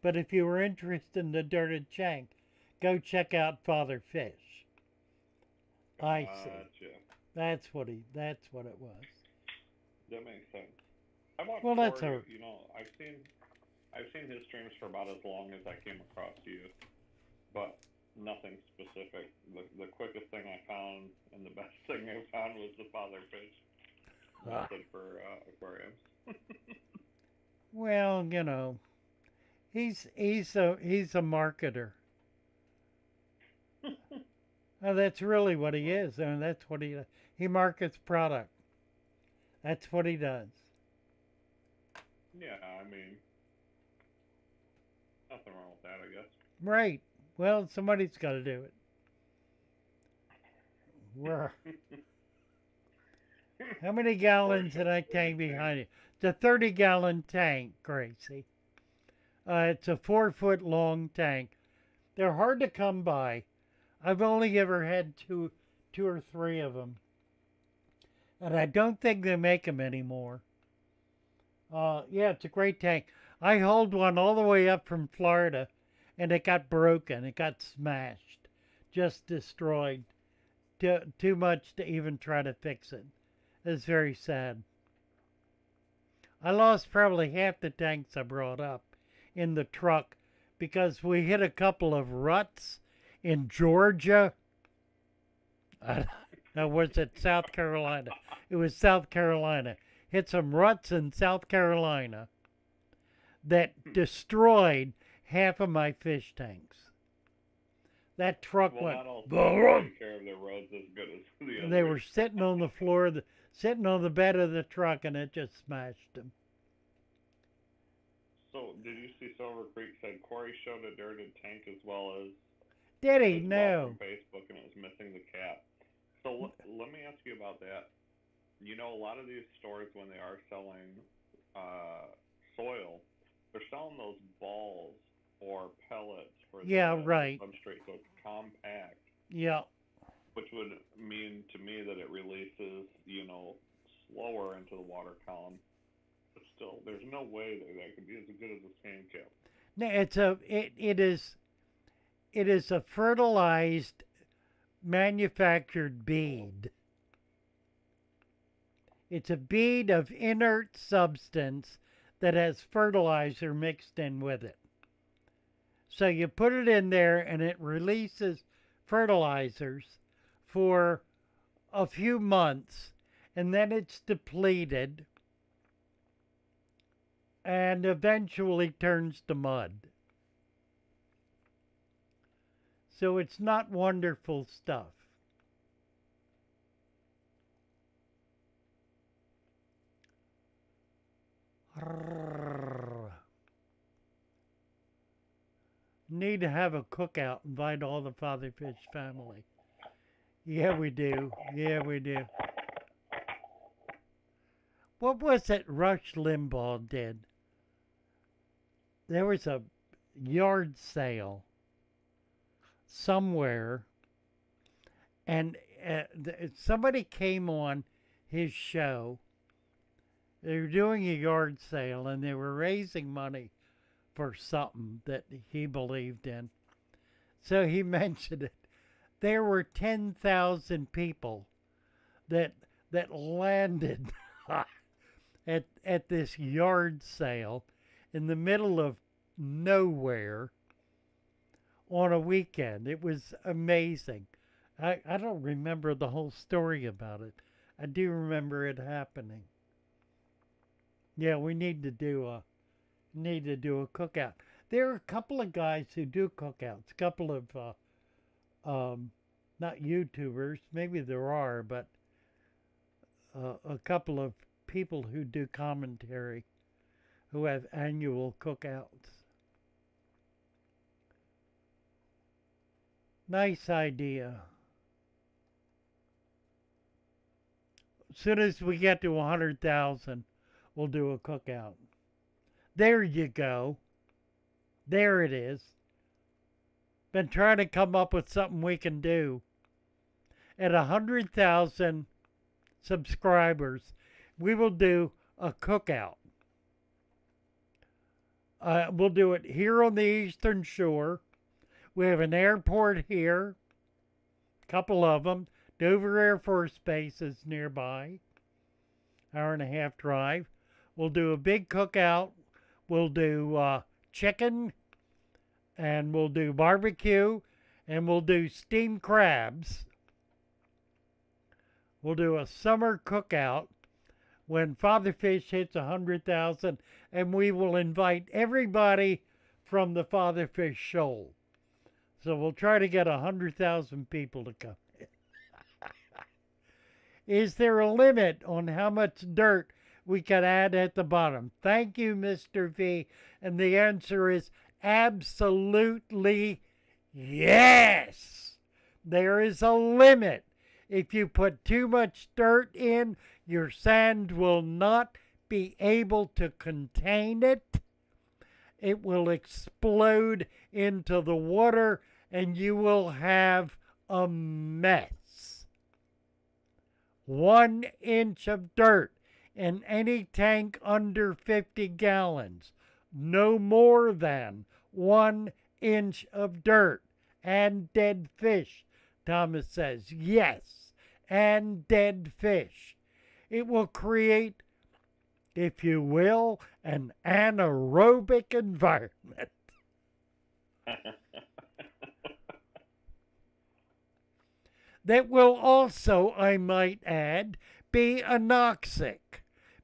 But if you were interested in the dirted shank, go check out Father Fish. I see. Gotcha. That's what it was. That makes sense. I watched Well, that's Corey. a I've seen his streams for about as long as I came across you, but nothing specific. The quickest thing I found and the best thing I found was the Father Fish method for aquariums. well, he's a marketer. That's really what he Well, is. I mean, that's what he markets product. That's what he does. yeah, I mean, nothing wrong with that, I guess. Right. Well, somebody's got to do it. We're, how many Corey gallons in showed that the tank tank. behind you? It's a 30-gallon tank, Gracie. It's a 4-foot long tank. They're hard to come by. I've only ever had two or three of them, and I don't think they make them anymore. Yeah, it's a great tank. I hauled one all the way up from Florida, and it got broken. It got smashed, just destroyed. Too much to even try to fix it. It's very sad. I lost probably half the tanks I brought up in the truck because we hit a couple of ruts in Georgia. No, was it South Carolina? It was South Carolina. Hit some ruts in South Carolina that destroyed half of my fish tanks. That truck Well, went not all states boom. take care of their roads as good as the They others. were sitting on the floor, sitting on the bed of the truck, and it just smashed them. So, did you see Silver Creek said Corey showed a dirted tank as well as Did he? well from No. Facebook, and it was missing the cap. So let me ask you about that. A lot of these stores when they are selling soil, they're selling those balls or pellets for Yeah, the right. substrate, so it's compact, Yeah. which would mean to me that it releases, slower into the water column. But still, there's no way that could be as good as a sand cap. No, it is a fertilized manufactured bead. It's a bead of inert substance that has fertilizer mixed in with it. So you put it in there and it releases fertilizers for a few months and then it's depleted and eventually turns to mud. So it's not wonderful stuff. Need to have a cookout, invite all the Father Fish family. Yeah, we do. Yeah, we do. What was it Rush Limbaugh did? There was a yard sale somewhere, and somebody came on his show. They were doing a yard sale, and they were raising money for something that he believed in. So he mentioned it. There were 10,000 people that landed at this yard sale in the middle of nowhere on a weekend. It was amazing. I don't remember the whole story about it. I do remember it happening. Yeah, we need to do a cookout. There are a couple of guys who do cookouts. A couple of not YouTubers, maybe there are, but a couple of people who do commentary who have annual cookouts. Nice idea. As soon as we get to 100,000, we'll do a cookout. There you go. There it is. Been trying to come up with something we can do. At 100,000 subscribers, we will do a cookout. We'll do it here on the Eastern Shore. We have an airport here, a couple of them. Dover Air Force Base is nearby, hour and a half drive. We'll do a big cookout. We'll do chicken, and we'll do barbecue, and we'll do steamed crabs. We'll do a summer cookout when Father Fish hits 100,000, and we will invite everybody from the Father Fish Shoal. So we'll try to get 100,000 people to come. Is there a limit on how much dirt we can add at the bottom? Thank you, Mr. V. And the answer is absolutely yes. There is a limit. If you put too much dirt in, your sand will not be able to contain it. It will explode into the water and you will have a mess. 1 inch of dirt in any tank under 50 gallons. No more than 1 inch of dirt and dead fish. Thomas says, yes, and dead fish. It will create, if you will, an anaerobic environment. That will also, I might add, be anoxic,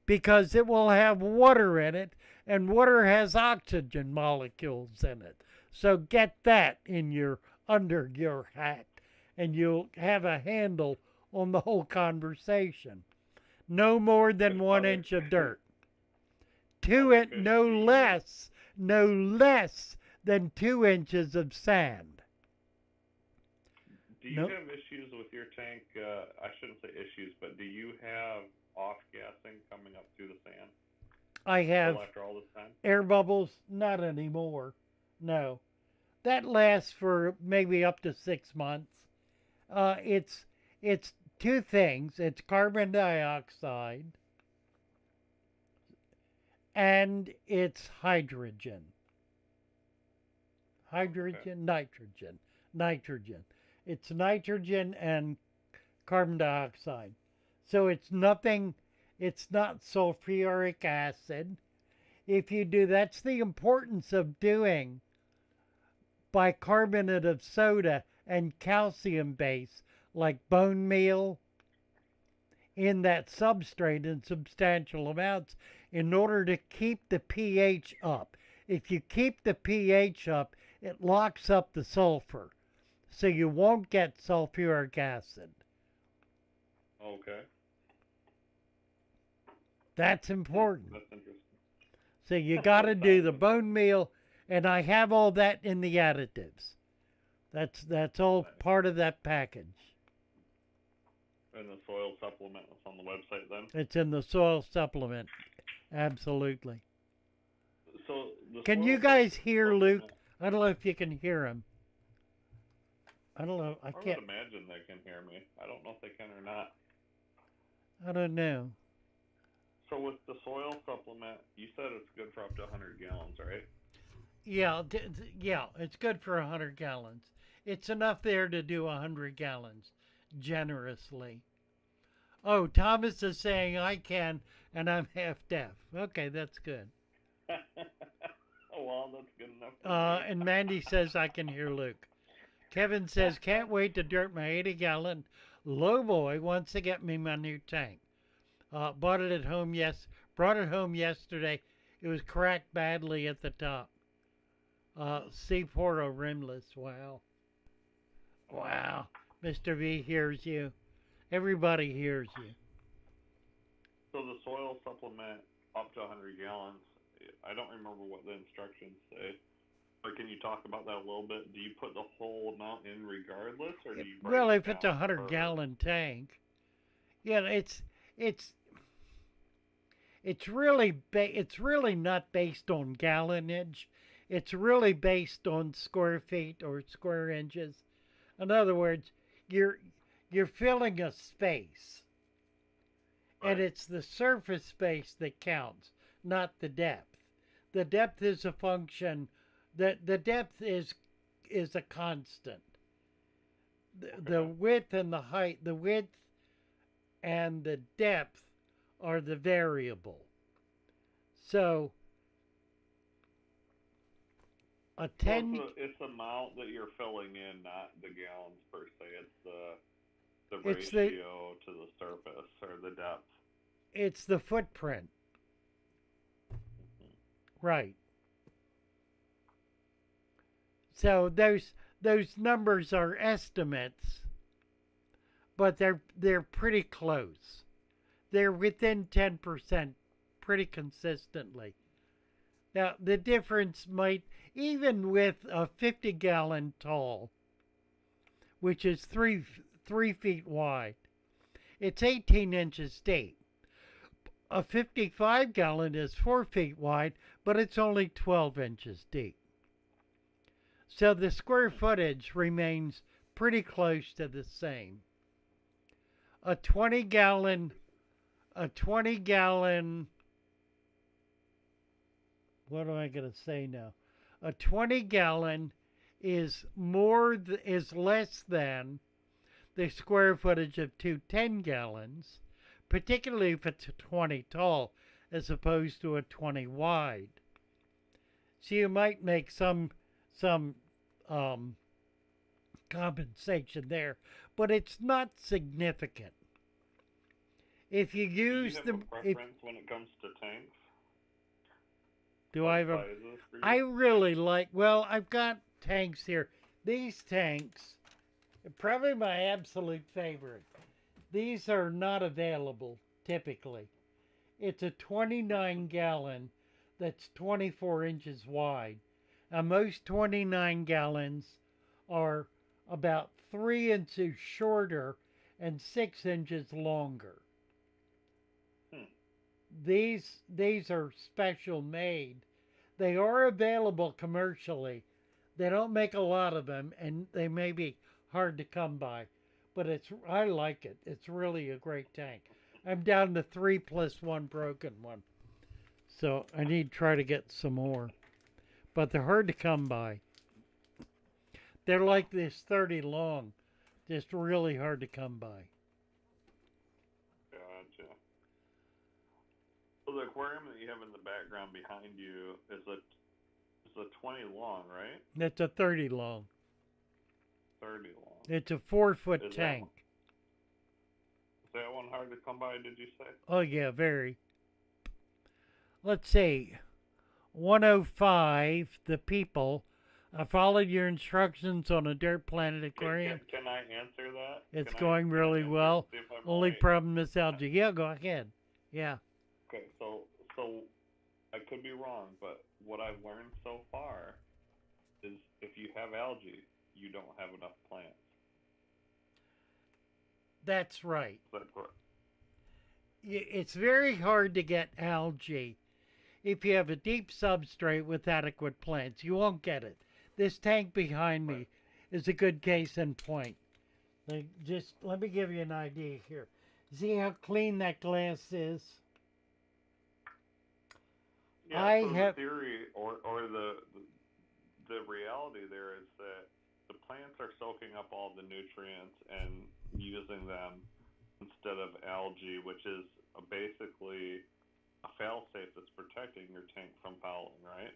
because it will have water in it, and water has oxygen molecules in it. So get that in under your hat, and you'll have a handle on the whole conversation. No more than 1 inch of dirt. No less than 2 inches of sand. Do you have issues with your tank? I shouldn't say issues, but do you have off-gassing coming up through the sand? I have after all this time? Air bubbles. Not anymore. No. That lasts for maybe up to 6 months. It's two things. It's carbon dioxide and it's hydrogen. Nitrogen. It's nitrogen and carbon dioxide. So it's not sulfuric acid. If you do, that's the importance of doing bicarbonate of soda and calcium base like bone meal in that substrate in substantial amounts in order to keep the pH up. If you keep the pH up, it locks up the sulfur. So you won't get sulfuric acid. Okay. That's important. That's interesting. So you got to do the bone meal, and I have all that in the additives. That's all part of that package. And the soil supplement is on the website then? It's in the soil supplement. Absolutely. So can you guys hear Luke? I don't know if you can hear him. I don't know. I can't. I would imagine they can hear me. I don't know if they can or not. I don't know. So with the soil supplement, you said it's good for up to 100 gallons, right? Yeah, it's good for 100 gallons. It's enough there to do 100 gallons generously. Oh, Thomas is saying I can, and I'm half deaf. Okay, that's good. Oh, well, that's good enough. And Mandy says I can hear Luke. Kevin says, can't wait to dirt my 80-gallon lowboy wants to get me my new tank. Brought it home yesterday. It was cracked badly at the top. C4 rimless. Wow. Wow. Mr. V hears you. Everybody hears you. So the soil supplement up to 100 gallons, I don't remember what the instructions say. But can you talk about that a little bit? Do you put the whole amount in regardless, or do you break Well, it if it's a down 100-gallon tank, yeah, it's it's really not based on gallonage. It's really based on square feet or square inches. In other words, you're you're filling a space, and Right. it's the surface space that counts, not the depth. The depth is a function. The depth is a constant. The Okay. width and the height, the width and the depth are the variable. So a So it's 10 it's the amount that you're filling in, not the gallons per se. It's the it's the ratio to the surface or the depth. it's the footprint, Hmm. right? So those numbers are estimates, but they're pretty close. They're within 10% pretty consistently. Now the difference might, even with a 50-gallon tall, which is three feet wide, it's 18 inches deep. A 55-gallon is 4 feet wide, but it's only 12 inches deep. So the square footage remains pretty close to the same. A 20-gallon, a 20-gallon, what am I going to say now? A 20-gallon is less than the square footage of two 10-gallons, particularly if it's a 20 tall as opposed to a 20 wide. So you might make some um, compensation there, but it's not significant. If you Do you use have a the if preference when it comes to tanks? do I Like have a sizes for I you? really like, well, I've got tanks here. These tanks are probably my absolute favorite. These are not available typically. It's a 29 gallon that's 24 inches wide. Now, most 29 gallons are about 3 inches shorter and 6 inches longer. Hmm. These are special made. They are available commercially. They don't make a lot of them, and they may be hard to come by, but I like it. It's really a great tank. I'm down to 3 plus one broken one, so I need to try to get some more. But they're hard to come by. They're like this 30 long, just really hard to come by. Gotcha. So the aquarium that you have in the background behind you is a 20 long, right? It's a 30 long. 30 long. It's a 4 foot Is tank. that one hard to come by? Did you say? Oh yeah, very. Let's see. 105. The people. I followed your instructions on a Dirt Planet aquarium. Can I answer that? It's Can going I really answer well. see if I'm Only right? problem is algae. Yeah, go ahead. Yeah. Okay, so I could be wrong, but what I've learned so far is if you have algae, you don't have enough plants. That's right. Is that correct? It's very hard to get algae if you have a deep substrate with adequate plants. You won't get it. This tank behind Right. me is a good case in point. Just let me give you an idea here. See how clean that glass is? Yeah. I So have the theory or the reality there is that the plants are soaking up all the nutrients and using them instead of algae, which is basically a failsafe that's protecting your tank from fouling, right?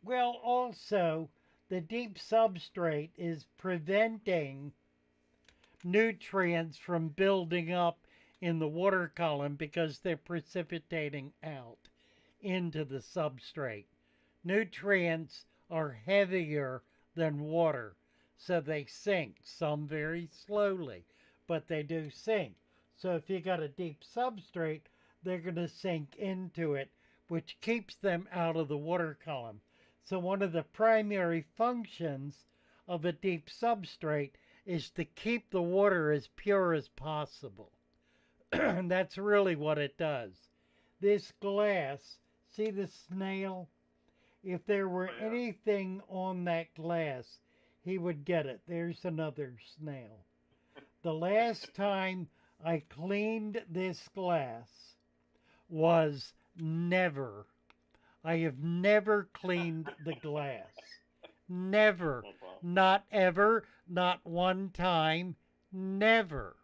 well, also the deep substrate is preventing nutrients from building up in the water column because they're precipitating out into the substrate. Nutrients are heavier than water, so they sink, some very slowly, but they do sink. So if you got a deep substrate, they're going to sink into it which keeps them out of the water column. So one of the primary functions of a deep substrate is to keep the water as pure as possible. And that's really what it does. This glass, see the snail? If there were anything on that glass, he would get it. There's another snail. The last time I cleaned this glass was never. I have never cleaned the glass. Never. Not ever. Not one time. Never.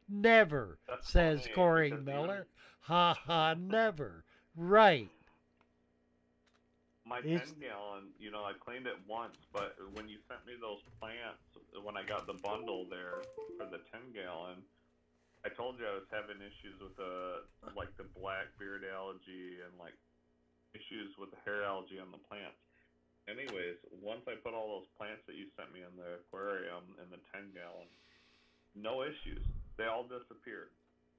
Never, says Corey Miller. Ha ha, never. Right. My 10-gallon, I cleaned it once, but when you sent me those plants, when I got the bundle there for the 10-gallon, I told you I was having issues with the black beard algae and issues with the hair algae on the plants. Anyways, once I put all those plants that you sent me in the aquarium in the 10-gallon, no issues. They all disappeared.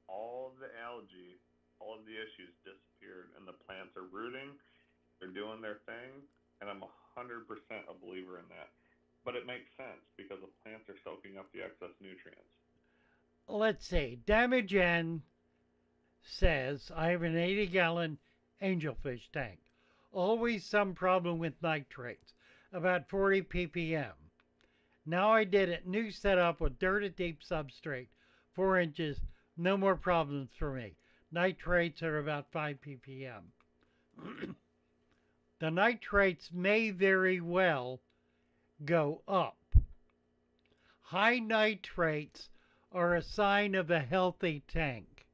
All of the algae, all of the issues disappeared, and the plants are rooting. They're doing their thing, and I'm 100% a believer in that. But it makes sense because the plants are soaking up the excess nutrients. Let's see. Damagen says, I have an 80-gallon angelfish tank. Always some problem with nitrates, about 40 ppm. Now I did it, new setup with dirty deep substrate, 4 inches, no more problems for me. Nitrates are about 5 ppm. The nitrates may very well go up. High nitrates are a sign of a healthy tank.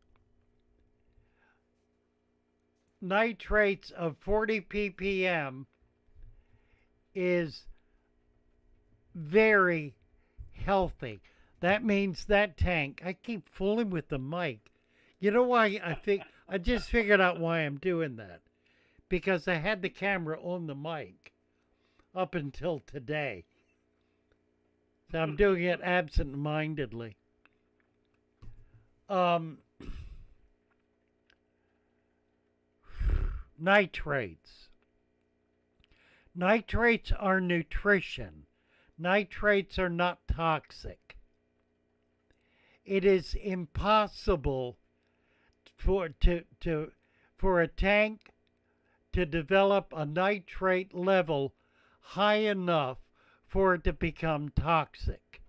Nitrates of 40 ppm is very healthy. That means that tank, I keep fooling with the mic. You know why I just figured out why I'm doing that. Because I had the camera on the mic up until today. So I'm doing it absent-mindedly. Nitrates. Nitrates are nutrition. Nitrates are not toxic. It is impossible for a tank to develop a nitrate level high enough for it to become toxic.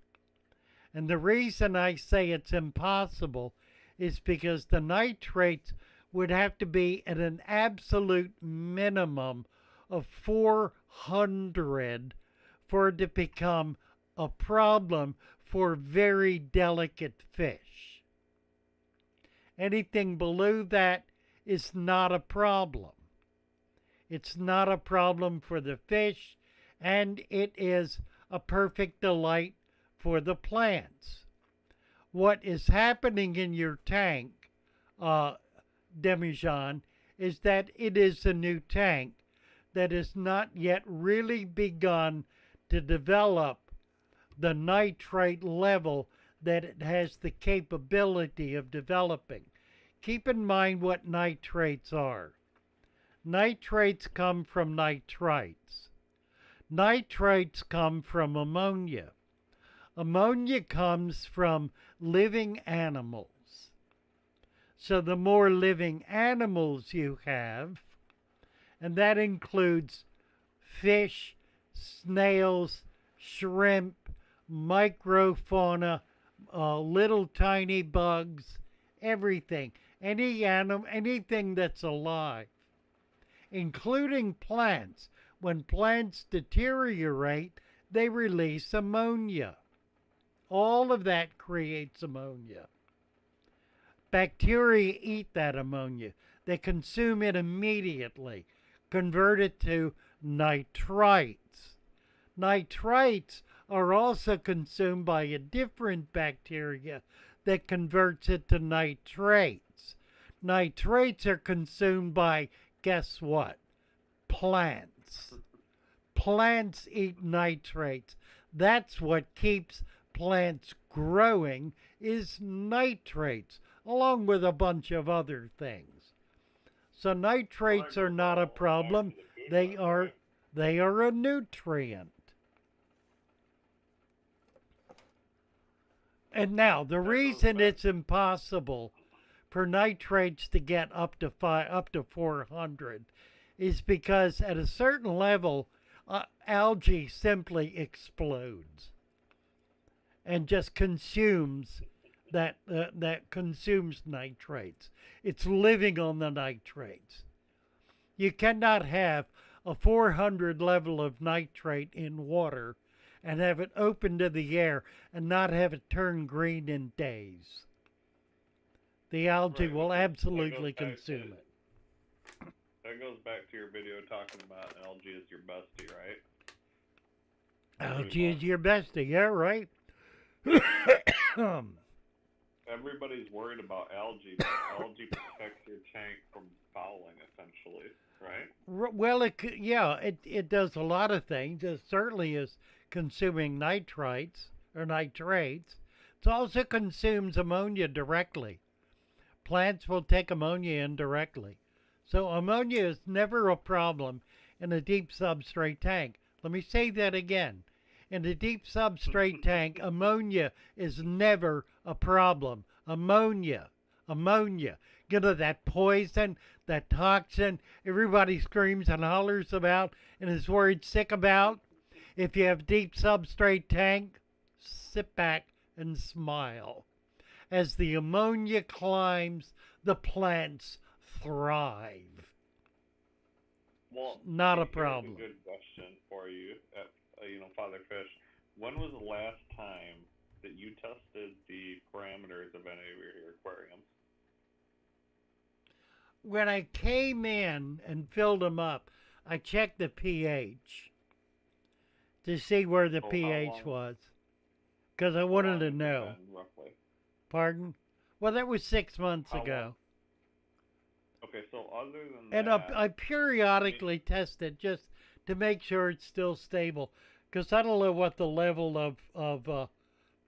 And the reason I say it's impossible is because the nitrates would have to be at an absolute minimum of 400 for it to become a problem for very delicate fish. Anything below that is not a problem. It's not a problem for the fish, and it is a perfect delight for the plants. What is happening in your tank, Demijohn, is that it is a new tank that has not yet really begun to develop the nitrate level that it has the capability of developing. Keep in mind what nitrates are. Nitrates come from nitrites. Nitrates come from ammonia. Ammonia comes from living animals. So the more living animals you have, and that includes fish, snails, shrimp, microfauna, little tiny bugs, everything. Anything that's alive, including plants. When plants deteriorate, they release ammonia. All of that creates ammonia. Bacteria eat that ammonia. They consume it immediately, convert it to nitrites. Nitrites are also consumed by a different bacteria that converts it to nitrates. Nitrates are consumed by, guess what? Plants. Plants eat nitrates. That's what keeps plants growing, is nitrates, along with a bunch of other things. So nitrates are not a problem. They are a nutrient. And now the reason it's impossible for nitrates to get up to 400 is because at a certain level, algae simply explodes and just consumes that consumes nitrates. It's living on the nitrates. You cannot have a 400 level of nitrate in water and have it open to the air and not have it turn green in days. The algae will absolutely consume it. That goes back to your video talking about algae is your bestie, right? Algae is your bestie, yeah, right? Everybody's worried about algae, but algae protects your tank from fouling, essentially, right? Well, it does a lot of things. It certainly is consuming nitrates or nitrates. It also consumes ammonia directly. Plants will take ammonia in directly. So ammonia is never a problem in a deep substrate tank. Let me say that again. In a deep substrate tank, ammonia is never a problem. Ammonia. You know, that poison, that toxin everybody screams and hollers about and is worried sick about. If you have a deep substrate tank, sit back and smile. As the ammonia climbs, the plants thrive. Well, not a problem. Here's a good question for you, Father Fish. When was the last time that you tested the parameters of any of your aquariums? When I came in and filled them up, I checked the pH to see where the pH was, because I wanted to know. Roughly. Pardon? Well, that was 6 months ago. Okay, so other than and that... I periodically test it just to make sure it's still stable, because I don't know what the level of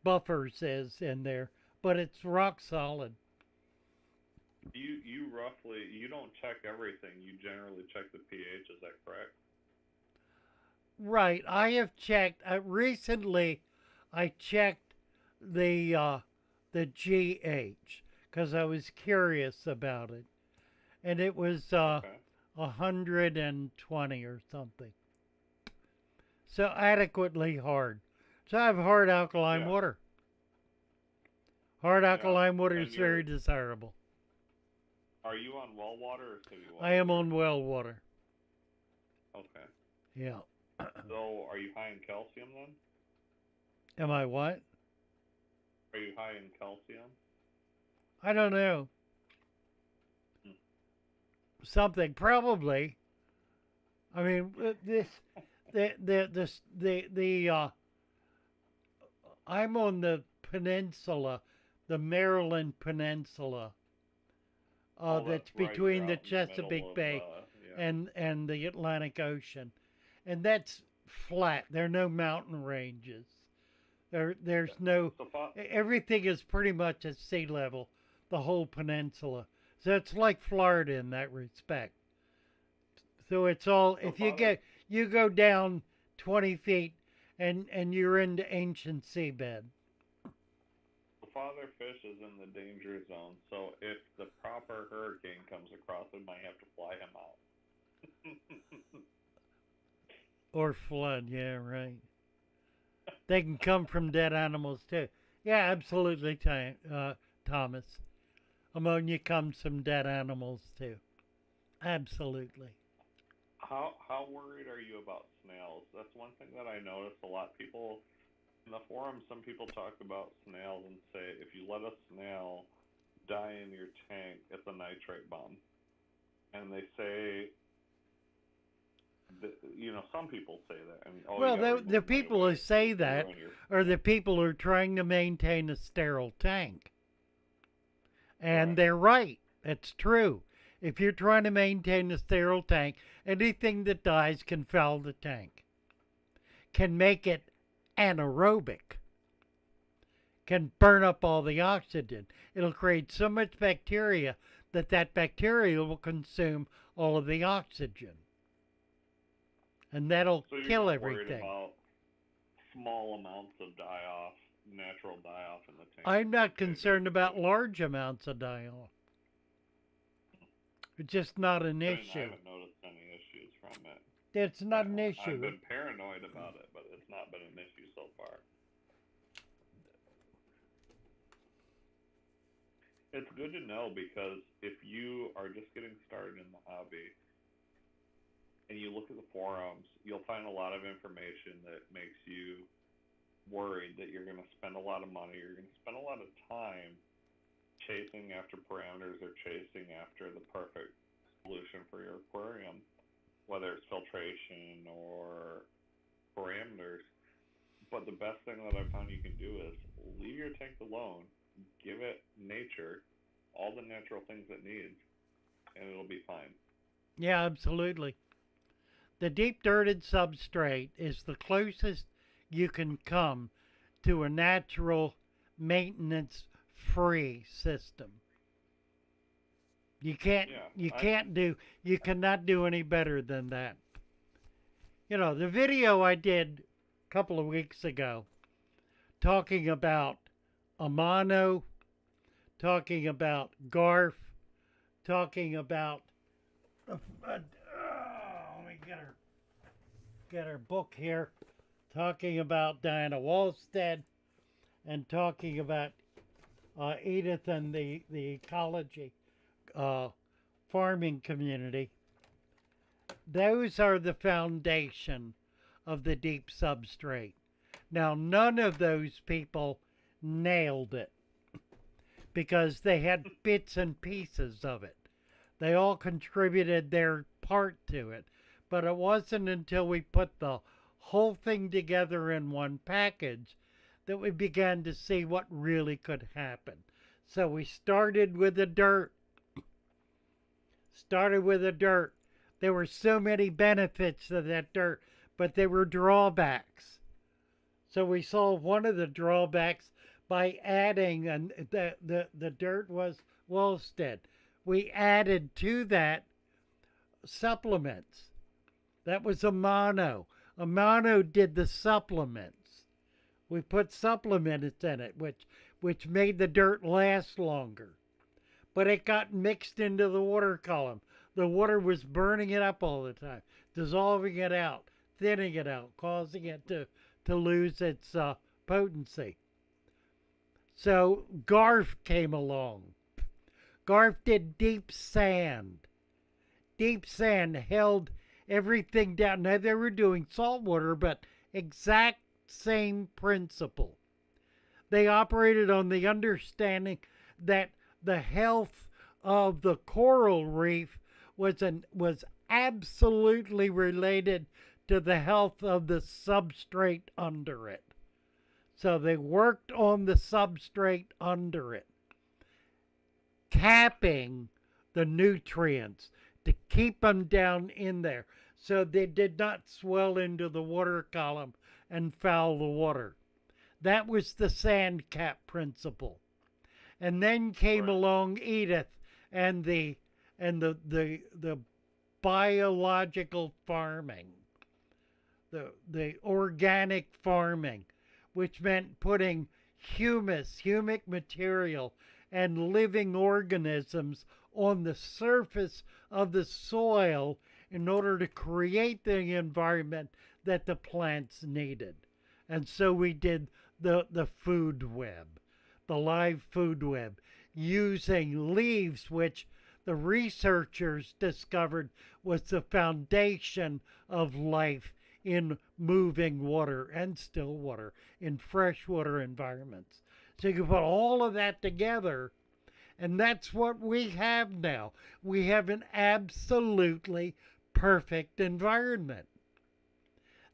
buffers is in there, but it's rock solid. You don't check everything. You generally check the pH, is that correct? Right. I have checked, recently I checked the GH, because I was curious about it. And it was 120 or something. So adequately hard. So I have hard alkaline water. Hard alkaline water is very desirable. Are you on well water or city water? I am on well water. Okay. Yeah. So are you high in calcium then? Am I what? Are you high in calcium? I don't know. Something probably. I mean, I'm on the peninsula, the Maryland Peninsula. That's between the Chesapeake Bay and the Atlantic Ocean, and that's flat. There are no mountain ranges. There's no. Everything is pretty much at sea level. The whole peninsula. So it's like Florida in that respect. So it's all, if you go down 20 feet and you're into ancient seabed. Father Fish is in the danger zone, so if the proper hurricane comes across, we might have to fly him out. Or flood, yeah, right. They can come from dead animals too. Yeah, absolutely, Thomas. Ammonia comes from dead animals too. Absolutely. How worried are you about snails? That's one thing that I notice a lot. People in the forum, some people talk about snails and say if you let a snail die in your tank, it's a nitrate bomb. And they say, some people say that. I mean, well, the people who say that are the people who are trying to maintain a sterile tank. And they're right. It's true. If you're trying to maintain a sterile tank, anything that dies can foul the tank. Can make it anaerobic. Can burn up all the oxygen. It'll create so much bacteria that bacteria will consume all of the oxygen. And that'll So you're kill not worried everything. about small amounts of die-off, natural die-off in the tank? I'm not concerned about large amounts of die-off. It's just not an I issue. haven't noticed any issues from it. It's not an issue. I've been paranoid about it, but it's not been an issue so far. It's good to know, because if you are just getting started in the hobby and you look at the forums, you'll find a lot of information that makes you worried that you're going to spend a lot of money, you're going to spend a lot of time chasing after parameters or chasing after the perfect solution for your aquarium, whether it's filtration or parameters. But the best thing that I found you can do is leave your tank alone, give it nature, all the natural things it needs, and it'll be fine. Yeah, absolutely. The deep dirted substrate is the closest you can come to a natural maintenance free system. You cannot do any better than that. You know, the video I did a couple of weeks ago talking about Amano, talking about Garf, talking about let me get her book here, talking about Diana Wallstead, and talking about Edith and the ecology farming community. Those are the foundation of the deep substrate. Now, none of those people nailed it because they had bits and pieces of it. They all contributed their part to it, but it wasn't until we put the whole thing together in one package that we began to see what really could happen. So we started with the dirt. There were so many benefits to that dirt, but there were drawbacks. So we solved one of the drawbacks by adding, and the dirt was Wallstead. We added to that supplements. That was Amano. Amano did the supplements. We put supplements in it, which made the dirt last longer. But it got mixed into the water column. The water was burning it up all the time, dissolving it out, thinning it out, causing it to lose its potency. So Garf came along. Garf did deep sand. Deep sand held everything down. Now they were doing salt water, but exact same principle. They operated on the understanding that the health of the coral reef was absolutely related to the health of the substrate under it. So they worked on the substrate under it, capping the nutrients to keep them down in there so they did not swell into the water column and foul the water. That was the sand cap principle. And then came along Edith and the biological farming, the organic farming, which meant putting humic material and living organisms on the surface of the soil in order to create the environment that the plants needed. And so we did the food web, the live food web, using leaves, which the researchers discovered was the foundation of life in moving water and still water in freshwater environments. So you can put all of that together, and that's what we have now. We have an absolutely perfect environment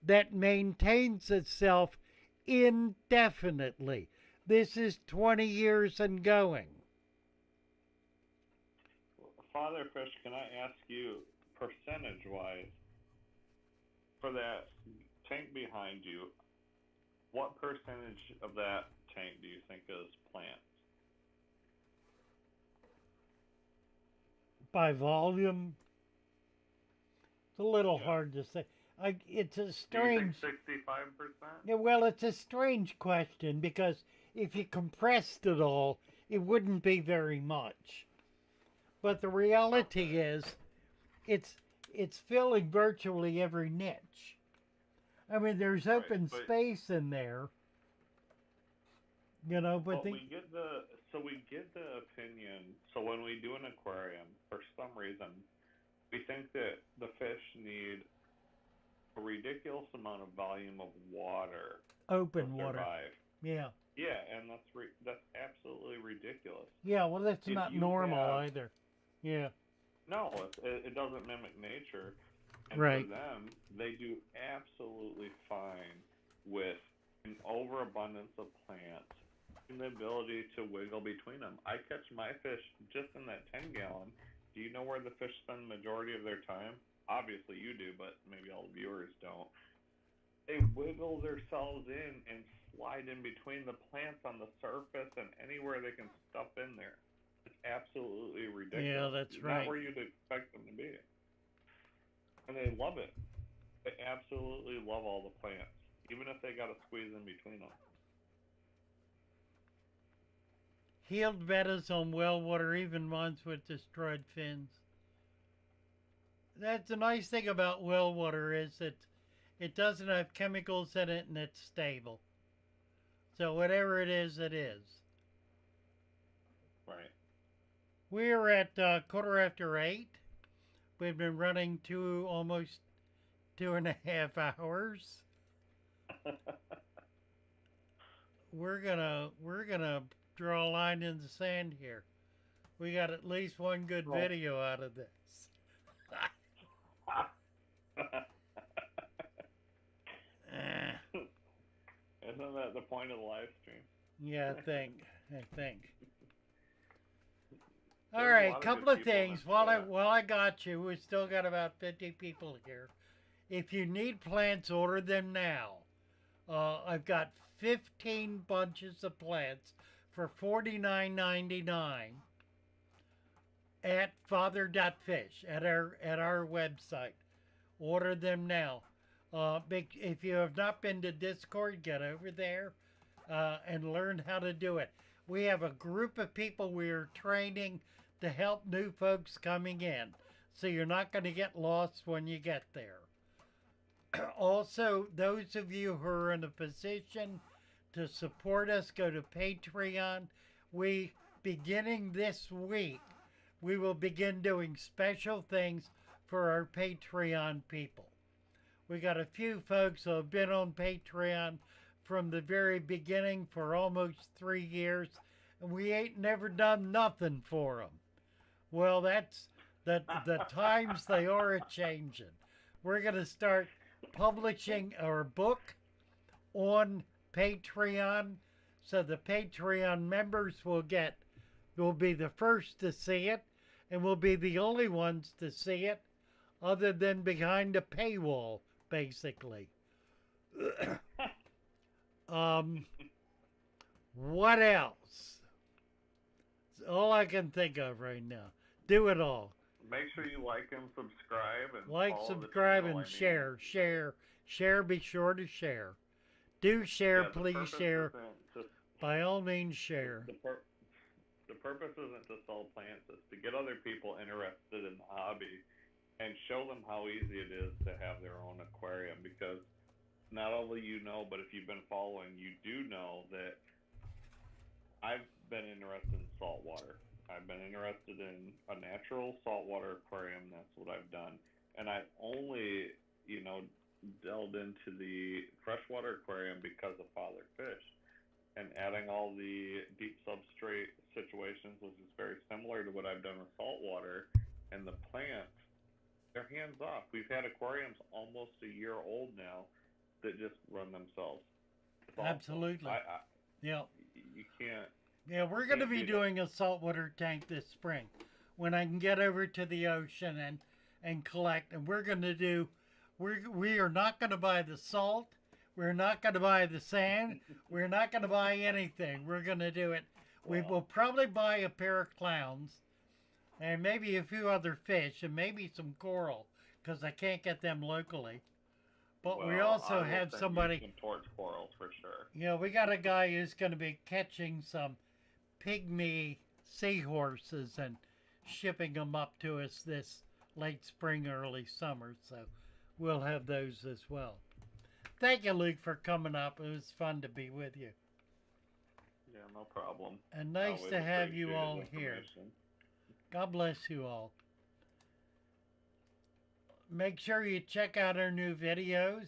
that maintains itself indefinitely. This is 20 years and going. Father Fish, can I ask you, percentage-wise, for that tank behind you, what percentage of that tank do you think is plants? By volume, it's a little Yeah. hard to say. It's a Do you strange. think 65%? Yeah, well, it's a strange question because if you compressed it all, it wouldn't be very much. But the reality Okay. is, it's it's filling virtually every niche. I mean, there's Right. open But space in there, but But the we get the opinion. So when we do an aquarium, for some reason, we think that the fish need a ridiculous amount of volume of water to open water. survive. Yeah. Yeah, and that's absolutely ridiculous. Yeah, well, that's If not you normal have either. Yeah. no, it doesn't mimic nature, and for Right. them, they do absolutely fine with an overabundance of plants and the ability to wiggle between them. I catch my fish just in that 10-gallon. Do you know where the fish spend the majority of their time? Obviously you do, but maybe all the viewers don't. They wiggle themselves in and slide in between the plants on the surface and anywhere they can stuff in there. It's absolutely Yeah, ridiculous. that's Not right. where you'd expect them to be. And they love it. They absolutely love all the plants, even if they got to squeeze in between them. Healed bettas on well water, even ones with destroyed fins. That's the nice thing about well water is that it doesn't have chemicals in it and it's stable. So whatever it is, it is. Right. We're at 8:15. We've been running almost 2.5 hours. We're gonna draw a line in the sand here. We got at least one good Well, video out of this. Eh, isn't that the point of the live stream? yeah, I think. All There's a right, lot of couple good of people in things. this While chat. I got you, we still got about 50 people here. If you need plants, order them now. I've got 15 bunches of plants for $49.99 at father.fish at our website. Order them now. If you have not been to Discord, get over there and learn how to do it. We have a group of people we are training to help new folks coming in, so you're not going to get lost when you get there. Also, those of you who are in a position to support us, go to Patreon. Beginning this week, we will begin doing special things for our Patreon people. We got a few folks who have been on Patreon from the very beginning for almost 3 years, and we ain't never done nothing for them. Well, that's the times they are a changing. We're gonna start publishing our book on Patreon, so the Patreon members will be the first to see it, and will be the only ones to see it, other than behind a paywall, basically. What else? It's all I can think of right now. Do it all. Make sure you like and subscribe and Like, follow the subscribe, channel. and share. Be sure to share. Do share, Yeah, the please purpose share. isn't to By all means, the, share. the, pur- the purpose isn't to sell plants. It's to get other people interested in the hobby and show them how easy it is to have their own aquarium. Because not only but if you've been following, you do know that I've been interested in saltwater. I've been interested in a natural saltwater aquarium. That's what I've done. And I've only, delved into the freshwater aquarium because of Father Fish. And adding all the deep substrate situations, which is very similar to what I've done with saltwater. And the plants, they're hands off. We've had aquariums almost a year old now that just run themselves. It's awesome. Absolutely. Yeah. You can't. Yeah, we're going to be beat it. doing a saltwater tank this spring when I can get over to the ocean and collect. And we're going to do, we are not going to buy the salt. We're not going to buy the sand. We're not going to buy anything. We're going to do it. We will probably buy a pair of clowns And maybe a few other fish and maybe some coral because I can't get them locally. But we also I will have send somebody, you some torch corals for sure. we got a guy who's going to be catching some pygmy seahorses and shipping them up to us this late spring, early summer. So we'll have those as well. Thank you, Luke, for coming up. It was fun to be with you. Yeah, no problem. And nice Always to have you appreciated all here. information. God bless you all. Make sure you check out our new videos.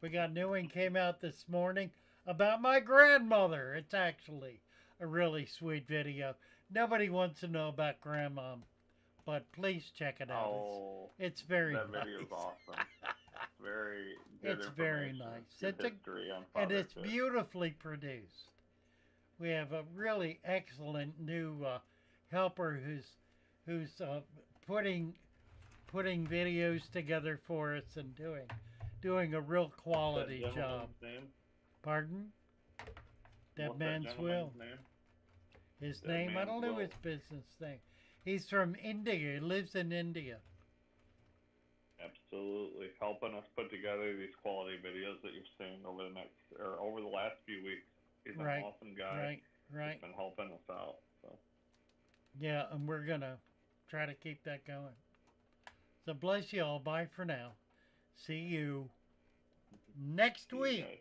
We got a new one came out this morning about my grandmother. It's actually a really sweet video. Nobody wants to know about grandma, but please check it out. Oh, it's very that nice. video is awesome. Very good It's very information. nice. Good It's a, history on and it's fatherhood. beautifully produced. We have a really excellent new helper who's putting videos together for us and doing a real quality That job. gentleman's name? Pardon? Dead What's Man's that Will. gentleman's name? His Dead name, I Man's don't know Will. his business name. He's from India. He lives in India. Absolutely, helping us put together these quality videos that you've seen over the last few weeks. He's an Right, awesome guy. Right. He's been helping us out. So. Yeah, and we're gonna try to keep that going. So bless you all. Bye for now. See you next See you week. guys.